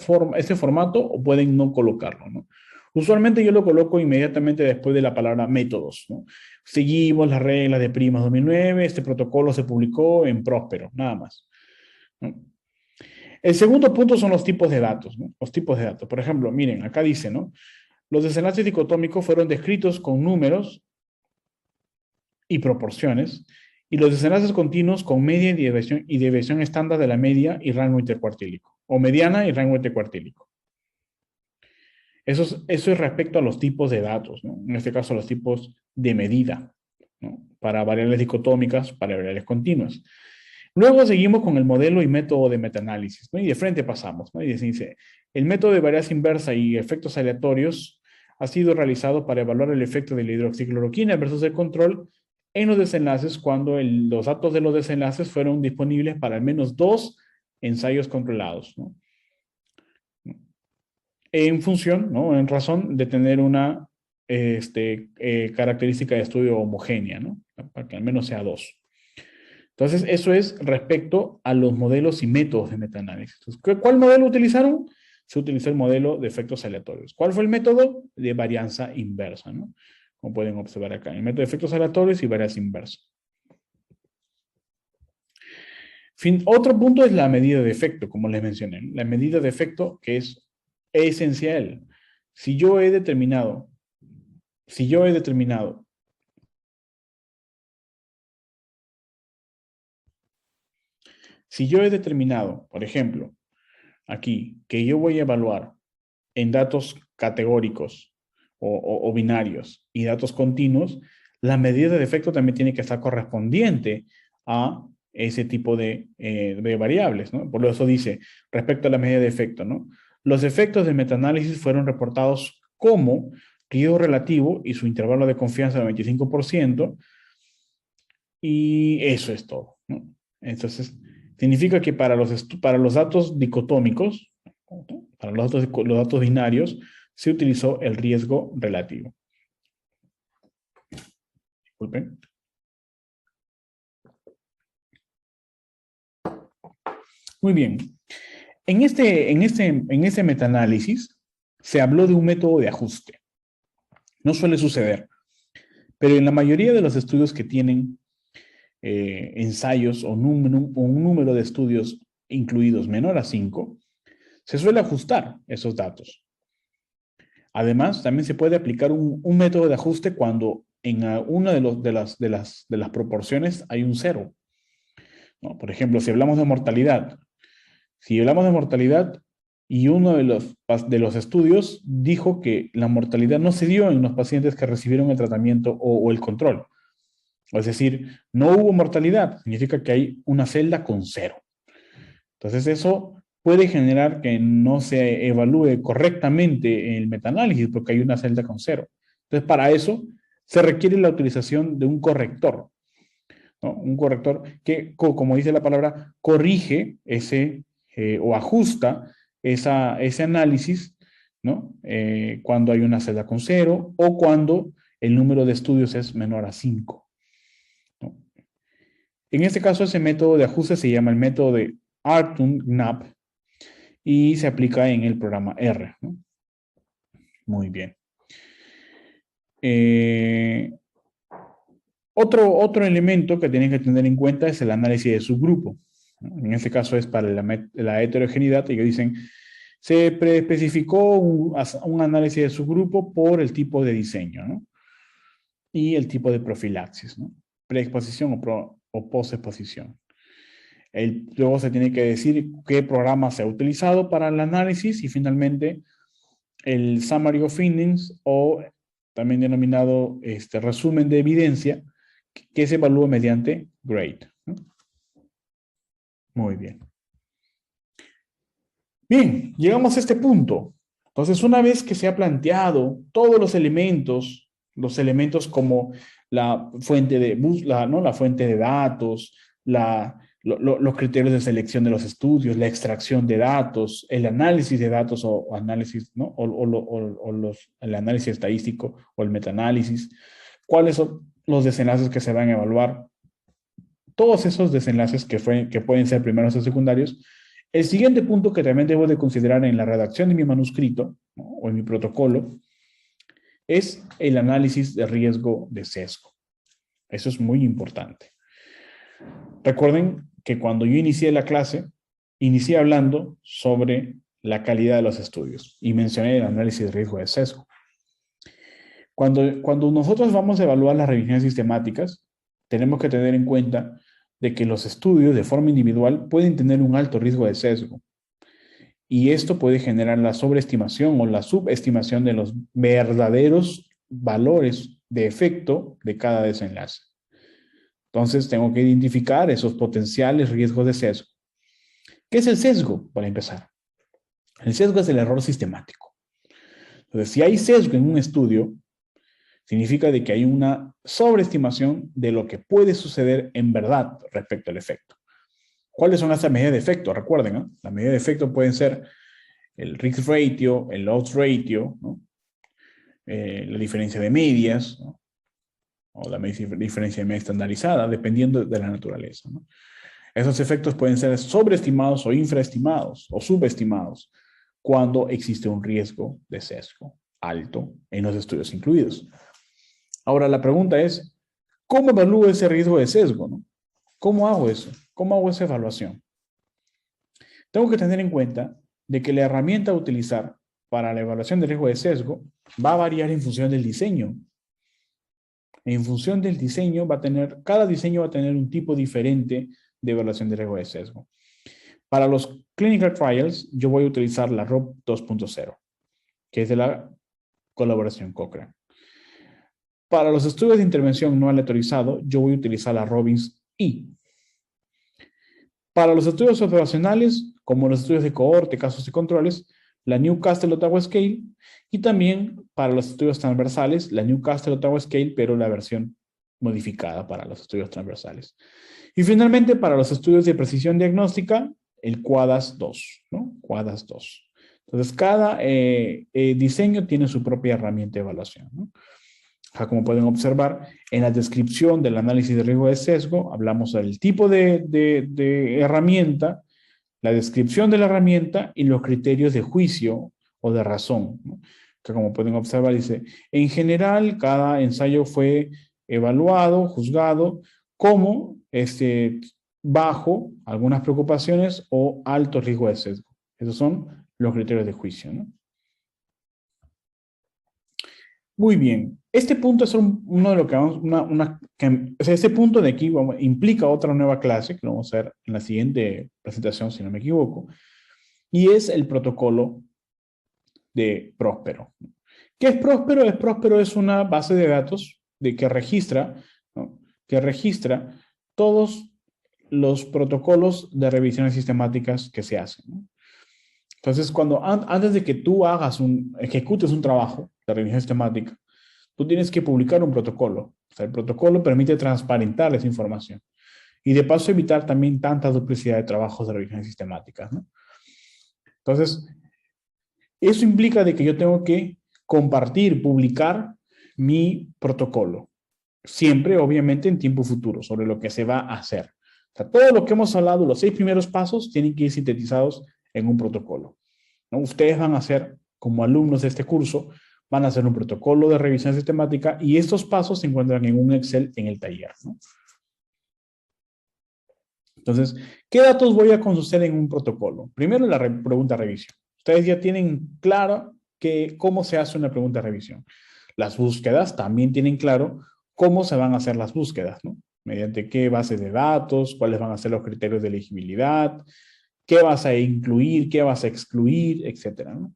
formato o pueden no colocarlo, ¿no? Usualmente yo lo coloco inmediatamente después de la palabra métodos, ¿no? Seguimos las reglas de PRIMA 2009, este protocolo se publicó en Próspero, nada más, ¿no? El segundo punto son los tipos de datos, ¿no? Los tipos de datos. Por ejemplo, miren, acá dice, ¿no? Los desenlaces dicotómicos fueron descritos con números y proporciones, y los desenlaces continuos con media y deviación estándar de la media y rango intercuartílico, o mediana y rango intercuartílico. Eso es respecto a los tipos de datos, ¿no? En este caso, los tipos de medida, ¿no?, para variables dicotómicas, para variables continuas. Luego seguimos con el modelo y método de metaanálisis, ¿no? Y de frente pasamos, ¿no? Y dice, el método de varianza inversa y efectos aleatorios ha sido realizado para evaluar el efecto de la hidroxicloroquina versus el control en los desenlaces cuando los datos de los desenlaces fueron disponibles para al menos 2 ensayos controlados, ¿no?, en función, ¿no?, en razón de tener una característica de estudio homogénea, ¿no?, para que al menos sea 2. Entonces, eso es respecto a los modelos y métodos de metaanálisis. Entonces, ¿cuál modelo utilizaron? Se utilizó el modelo de efectos aleatorios. ¿Cuál fue el método? De varianza inversa, ¿no? Como pueden observar acá, el método de efectos aleatorios y varianza inversa. Otro punto es la medida de efecto, como les mencioné. La medida de efecto que es esencial. Si yo he determinado, por ejemplo, aquí, que yo voy a evaluar en datos categóricos o binarios y datos continuos, la medida de efecto también tiene que estar correspondiente a ese tipo de variables, ¿no? Por eso dice, respecto a la medida de efecto, ¿no? Los efectos del metaanálisis fueron reportados como riesgo relativo y su intervalo de confianza de 25%, y eso es todo, ¿no? Entonces, significa que para los datos dicotómicos, para los datos binarios, se utilizó el riesgo relativo. Disculpen. Muy bien. En este metaanálisis se habló de un método de ajuste. No suele suceder, pero en la mayoría de los estudios que tienen ensayos o un número de estudios incluidos menor a 5, se suele ajustar esos datos. Además, también se puede aplicar un método de ajuste cuando en una de las proporciones hay un 0, ¿no? Por ejemplo, si hablamos de mortalidad, y uno de los estudios dijo que la mortalidad no se dio en los pacientes que recibieron el tratamiento o el control. Es decir, no hubo mortalidad, significa que hay una celda con 0. Entonces eso puede generar que no se evalúe correctamente el metaanálisis porque hay una celda con 0. Entonces, para eso se requiere la utilización de un corrector, ¿no? Un corrector que, como dice la palabra, corrige o ajusta ese análisis, ¿no? Cuando hay una celda con 0 o cuando el número de estudios es menor a 5, ¿no? En este caso, ese método de ajuste se llama el método de Artung-Knapp y se aplica en el programa R, ¿no? Muy bien. Otro elemento que tienen que tener en cuenta es el análisis de subgrupo, ¿no? En este caso es para la heterogeneidad. Ellos dicen, se preespecificó un análisis de subgrupo por el tipo de diseño, ¿no? Y el tipo de profilaxis, ¿no? Preexposición o posexposición. Luego se tiene que decir qué programa se ha utilizado para el análisis y finalmente el summary of findings o también denominado resumen de evidencia, que se evalúa mediante grade, ¿no? Muy bien. Bien, llegamos a este punto. Entonces, una vez que se ha planteado todos los elementos como la fuente de ¿no? La fuente de datos, los criterios de selección de los estudios, la extracción de datos, el análisis de datos o análisis, ¿no? El análisis estadístico o el metaanálisis, cuáles son los desenlaces que se van a evaluar, todos esos desenlaces que pueden ser primeros o secundarios. El siguiente punto que también debo de considerar en la redacción de mi manuscrito, ¿no? O en mi protocolo es el análisis de riesgo de sesgo. Eso es muy importante. Recuerden que cuando yo inicié la clase, inicié hablando sobre la calidad de los estudios y mencioné el análisis de riesgo de sesgo. Cuando nosotros vamos a evaluar las revisiones sistemáticas, tenemos que tener en cuenta de que los estudios de forma individual pueden tener un alto riesgo de sesgo. Y esto puede generar la sobreestimación o la subestimación de los verdaderos valores de efecto de cada desenlace. Entonces, tengo que identificar esos potenciales riesgos de sesgo. ¿Qué es el sesgo? Para empezar, el sesgo es el error sistemático. Entonces, si hay sesgo en un estudio, significa de que hay una sobreestimación de lo que puede suceder en verdad respecto al efecto. ¿Cuáles son las medidas de efecto? Recuerden, ¿no? Las medidas de efecto pueden ser el risk ratio, el odds ratio, ¿no? La diferencia de medias, ¿no? O la diferencia de media estandarizada, dependiendo de la naturaleza, ¿no? Esos efectos pueden ser sobreestimados o infraestimados o subestimados cuando existe un riesgo de sesgo alto en los estudios incluidos. Ahora, la pregunta es, ¿cómo evalúo ese riesgo de sesgo, no? ¿Cómo hago eso? ¿Cómo hago esa evaluación? Tengo que tener en cuenta de que la herramienta a utilizar para la evaluación del riesgo de sesgo va a variar en función del diseño. En función del diseño cada diseño va a tener un tipo diferente de evaluación de riesgo de sesgo. Para los clinical trials, yo voy a utilizar la ROB 2.0, que es de la colaboración Cochrane. Para los estudios de intervención no aleatorizado, yo voy a utilizar la Robbins-E. Para los estudios observacionales, como los estudios de cohorte, casos y controles, la Newcastle-Ottawa Scale, y también para los estudios transversales, la Newcastle-Ottawa Scale, pero la versión modificada para los estudios transversales. Y finalmente, para los estudios de precisión diagnóstica, el QADAS-2, ¿no? QADAS-2. Entonces, cada diseño tiene su propia herramienta de evaluación, ¿no? Como pueden observar, en la descripción del análisis de riesgo de sesgo, hablamos del tipo de herramienta, la descripción de la herramienta y los criterios de juicio o de razón, ¿no? Que como pueden observar, dice, en general, cada ensayo fue evaluado, juzgado, como bajo algunas preocupaciones o alto riesgo de sesgo. Esos son los criterios de juicio, ¿no? Muy bien. Este punto es uno de lo que vamos, o sea, este punto de aquí implica otra nueva clase que lo vamos a ver en la siguiente presentación, si no me equivoco, y es el protocolo de Próspero. ¿Qué es Próspero? Próspero es una base de datos que registra, ¿no? Que registra todos los protocolos de revisiones sistemáticas que se hacen, ¿no? Entonces, antes de que tú ejecutes un trabajo de revisión sistemática, tú tienes que publicar un protocolo. O sea, el protocolo permite transparentar esa información. Y de paso evitar también tanta duplicidad de trabajos de revisiones sistemáticas, ¿no? Entonces, eso implica de que yo tengo que compartir, publicar mi protocolo. Siempre, obviamente, en tiempo futuro, sobre lo que se va a hacer. O sea, todo lo que hemos hablado, los 6 primeros pasos, tienen que ir sintetizados en un protocolo, ¿no? Ustedes van a ser, como alumnos de este curso, van a hacer un protocolo de revisión sistemática y estos pasos se encuentran en un Excel en el taller, ¿no? Entonces, ¿qué datos voy a conocer en un protocolo? Primero, la pregunta de revisión. Ustedes ya tienen claro cómo se hace una pregunta de revisión. Las búsquedas también tienen claro cómo se van a hacer las búsquedas, ¿no? Mediante qué base de datos, cuáles van a ser los criterios de elegibilidad, qué vas a incluir, qué vas a excluir, etcétera, ¿no?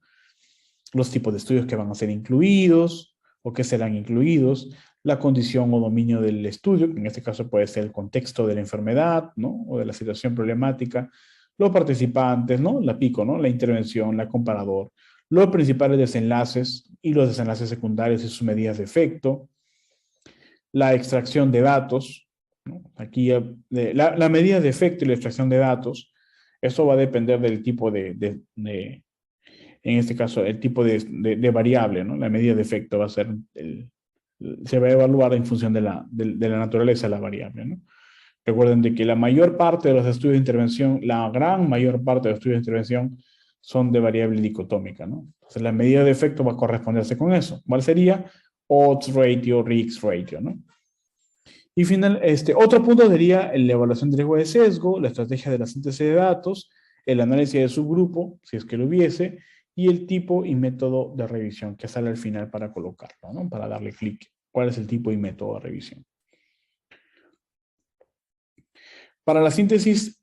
Los tipos de estudios que van a ser incluidos, o qué serán incluidos, la condición o dominio del estudio, que en este caso puede ser el contexto de la enfermedad, ¿no? O de la situación problemática, los participantes, ¿no? La pico, ¿no? La intervención, la comparador, los principales desenlaces y los desenlaces secundarios y sus medidas de efecto, la extracción de datos, ¿no? Aquí la medida de efecto y la extracción de datos, eso va a depender del tipo en este caso, el tipo de variable, ¿no? La medida de efecto va a ser, se va a evaluar en función de la naturaleza de la variable, ¿no? Recuerden de que la mayor parte de los estudios de intervención, la gran mayor parte de los estudios de intervención son de variable dicotómica, ¿no? Entonces la medida de efecto va a corresponderse con eso. ¿Cuál sería? Odds ratio, risk ratio, ¿no? Y otro punto sería la evaluación de riesgo de sesgo, la estrategia de la síntesis de datos, el análisis de subgrupo, si es que lo hubiese, y el tipo y método de revisión que sale al final para colocarlo, ¿no? Para darle clic. ¿Cuál es el tipo y método de revisión? Para la síntesis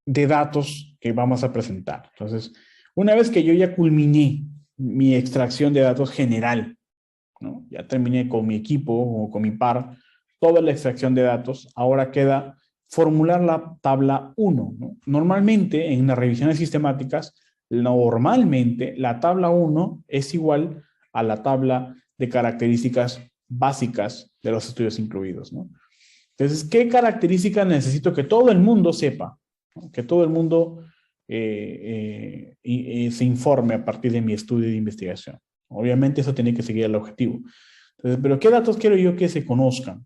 de datos que vamos a presentar. Entonces, una vez que yo ya culminé mi extracción de datos general, ¿no? Ya terminé con mi equipo o con mi par, toda la extracción de datos, ahora queda formular la tabla 1, ¿no? Normalmente, en las revisiones sistemáticas, normalmente la tabla 1 es igual a la tabla de características básicas de los estudios incluidos, ¿no? Entonces, ¿qué características necesito que todo el mundo sepa? ¿No? Que todo el mundo se informe a partir de mi estudio de investigación. Obviamente eso tiene que seguir el objetivo. Entonces, pero ¿qué datos quiero yo que se conozcan?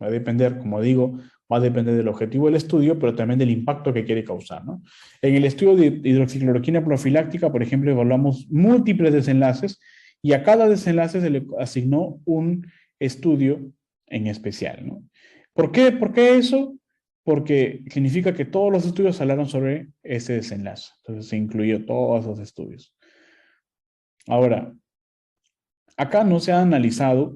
Va a depender, como digo, va a depender del objetivo del estudio, pero también del impacto que quiere causar, ¿no? En el estudio de hidroxicloroquina profiláctica, por ejemplo, evaluamos múltiples desenlaces y a cada desenlace se le asignó un estudio en especial, ¿no? ¿Por qué? ¿Por qué eso? Porque significa que todos los estudios hablaron sobre ese desenlace. Entonces se incluyó todos los estudios. Ahora, acá no se ha analizado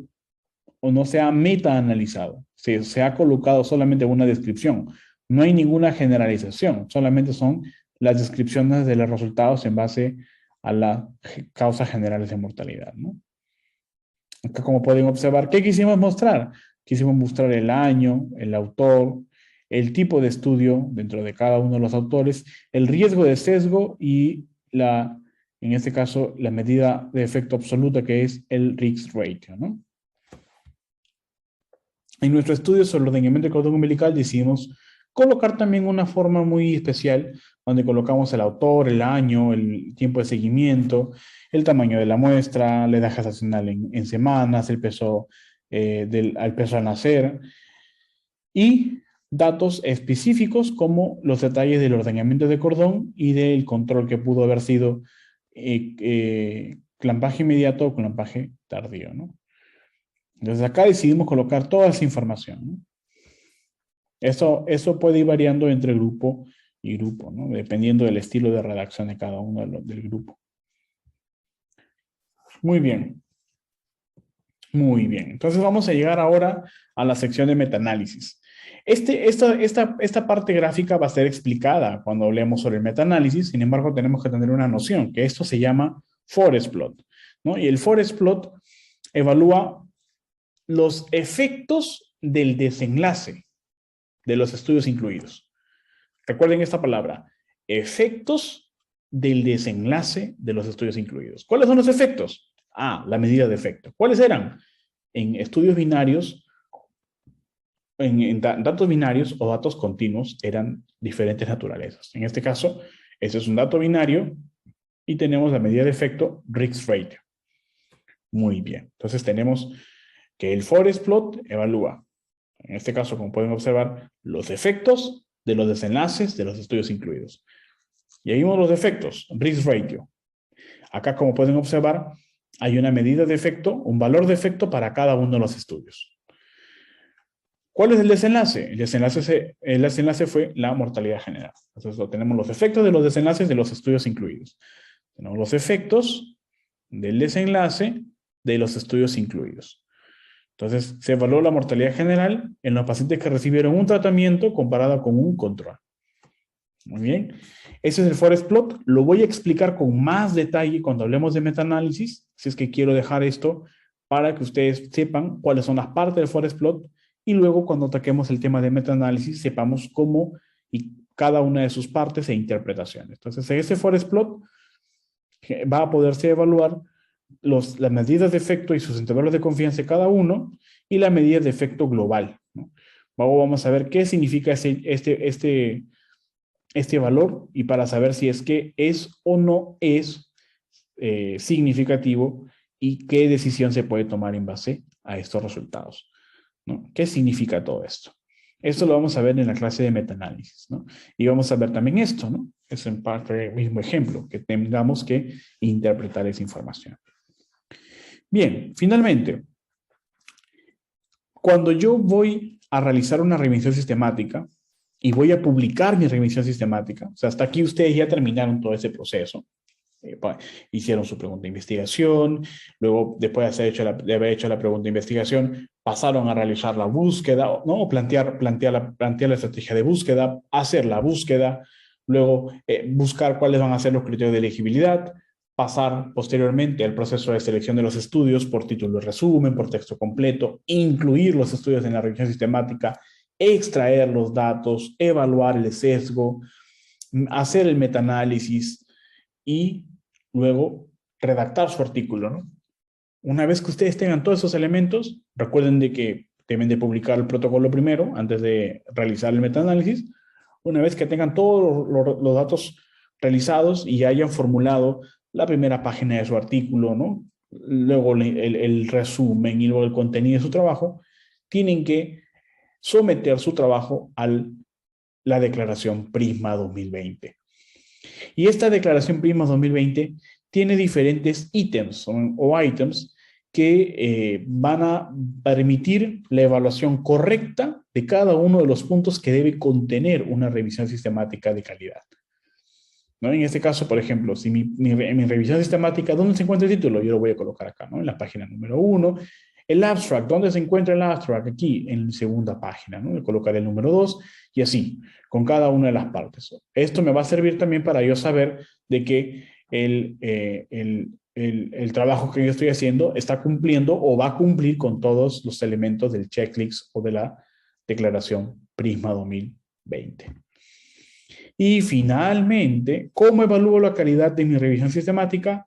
o no se ha meta-analizado. Se ha colocado solamente una descripción. No hay ninguna generalización. Solamente son las descripciones de los resultados en base a las causas generales de mortalidad, ¿no? Acá, como pueden observar, ¿qué quisimos mostrar? Quisimos mostrar el año, el autor, el tipo de estudio dentro de cada uno de los autores, el riesgo de sesgo y en este caso, la medida de efecto absoluta que es el risk ratio, ¿no? En nuestro estudio sobre el ordenamiento del cordón umbilical decidimos colocar también una forma muy especial donde colocamos el autor, el año, el tiempo de seguimiento, el tamaño de la muestra, la edad gestacional en semanas, el peso, al peso al nacer y datos específicos como los detalles del ordenamiento de cordón y del control que pudo haber sido clampaje inmediato o clampaje tardío, ¿no? Entonces acá decidimos colocar toda esa información, ¿no? Eso puede ir variando entre grupo y grupo, ¿no? Dependiendo del estilo de redacción de cada uno del grupo. Muy bien. Muy bien. Entonces vamos a llegar ahora a la sección de metaanálisis. Esta parte gráfica va a ser explicada cuando hablemos sobre el metaanálisis. Sin embargo, tenemos que tener una noción, que esto se llama forest plot, ¿no? Y el forest plot evalúa los efectos del desenlace de los estudios incluidos. Recuerden esta palabra, efectos del desenlace de los estudios incluidos. ¿Cuáles son los efectos? La medida de efecto. ¿Cuáles eran? En estudios binarios, en datos binarios o datos continuos, eran diferentes naturalezas. En este caso, este es un dato binario y tenemos la medida de efecto risk ratio. Muy bien. Entonces tenemos que el forest plot evalúa, en este caso, como pueden observar, los efectos de los desenlaces de los estudios incluidos. Y ahí vimos los efectos, risk ratio. Acá, como pueden observar, hay una medida de efecto, un valor de efecto para cada uno de los estudios. ¿Cuál es el desenlace? El desenlace fue la mortalidad general. Entonces, tenemos los efectos de los desenlaces de los estudios incluidos. Tenemos los efectos del desenlace de los estudios incluidos. Entonces, se evaluó la mortalidad general en los pacientes que recibieron un tratamiento comparado con un control. Muy bien. Ese es el forest plot. Lo voy a explicar con más detalle cuando hablemos de metaanálisis, si es que quiero dejar esto para que ustedes sepan cuáles son las partes del forest plot y luego cuando ataquemos el tema de metaanálisis sepamos cómo y cada una de sus partes e interpretaciones. Entonces, en ese forest plot va a poderse evaluar las medidas de efecto y sus intervalos de confianza de cada uno y la medida de efecto global, ¿no? Luego vamos a ver qué significa este valor y para saber si es que es o no es significativo y qué decisión se puede tomar en base a estos resultados, ¿no? ¿Qué significa todo esto? Esto lo vamos a ver en la clase de metaanálisis, ¿no? Y vamos a ver también esto, ¿no? Es en parte el mismo ejemplo, que tengamos que interpretar esa información. Bien, finalmente, cuando yo voy a realizar una revisión sistemática y voy a publicar mi revisión sistemática, o sea, hasta aquí ustedes ya terminaron todo ese proceso, hicieron su pregunta de investigación, luego después de haber hecho la pregunta de investigación, pasaron a realizar la búsqueda, ¿no? Plantear la estrategia de búsqueda, hacer la búsqueda, luego buscar cuáles van a ser los criterios de elegibilidad, pasar posteriormente al proceso de selección de los estudios por título de resumen, por texto completo, incluir los estudios en la revisión sistemática, extraer los datos, evaluar el sesgo, hacer el metaanálisis y luego redactar su artículo, ¿no? Una vez que ustedes tengan todos esos elementos, recuerden de que deben de publicar el protocolo primero antes de realizar el metaanálisis. Una vez que tengan todos los datos realizados y hayan formulado la primera página de su artículo, ¿no? Luego el resumen y luego el contenido de su trabajo, tienen que someter su trabajo a la declaración Prisma 2020. Y esta declaración Prisma 2020 tiene diferentes ítems o ítems que van a permitir la evaluación correcta de cada uno de los puntos que debe contener una revisión sistemática de calidad, ¿no? En este caso, por ejemplo, si mi revisión sistemática, ¿dónde se encuentra el título? Yo lo voy a colocar acá, ¿no? En la página número 1. El abstract, ¿dónde se encuentra el abstract? Aquí, en la segunda página, ¿no? Le colocaré el número 2 y así, con cada una de las partes. Esto me va a servir también para yo saber de que el trabajo que yo estoy haciendo está cumpliendo o va a cumplir con todos los elementos del checklist o de la declaración Prisma 2020. Y finalmente, ¿cómo evalúo la calidad de mi revisión sistemática?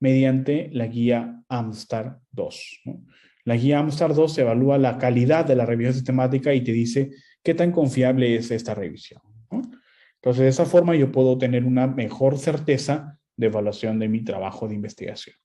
Mediante la guía AMSTAR 2, ¿no? La guía AMSTAR 2 evalúa la calidad de la revisión sistemática y te dice qué tan confiable es esta revisión, ¿no? Entonces, de esa forma yo puedo tener una mejor certeza de evaluación de mi trabajo de investigación.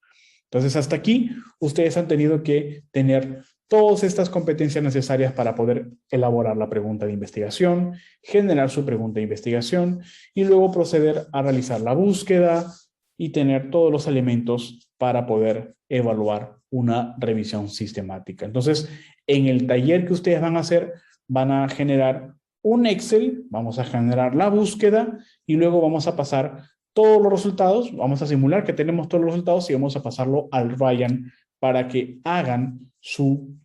Entonces, hasta aquí, ustedes han tenido que tener todas estas competencias necesarias para poder elaborar la pregunta de investigación, generar su pregunta de investigación y luego proceder a realizar la búsqueda y tener todos los elementos para poder evaluar una revisión sistemática. Entonces, en el taller que ustedes van a hacer, van a generar un Excel, vamos a generar la búsqueda y luego vamos a pasar todos los resultados, vamos a simular que tenemos todos los resultados y vamos a pasarlo al Ryan para que hagan su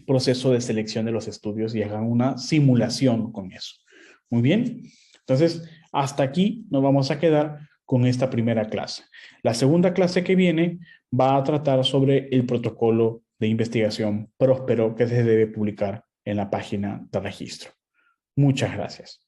proceso de selección de los estudios y hagan una simulación con eso. Muy bien. Entonces, hasta aquí nos vamos a quedar con esta primera clase. La segunda clase que viene va a tratar sobre el protocolo de investigación próspero que se debe publicar en la página de registro. Muchas gracias.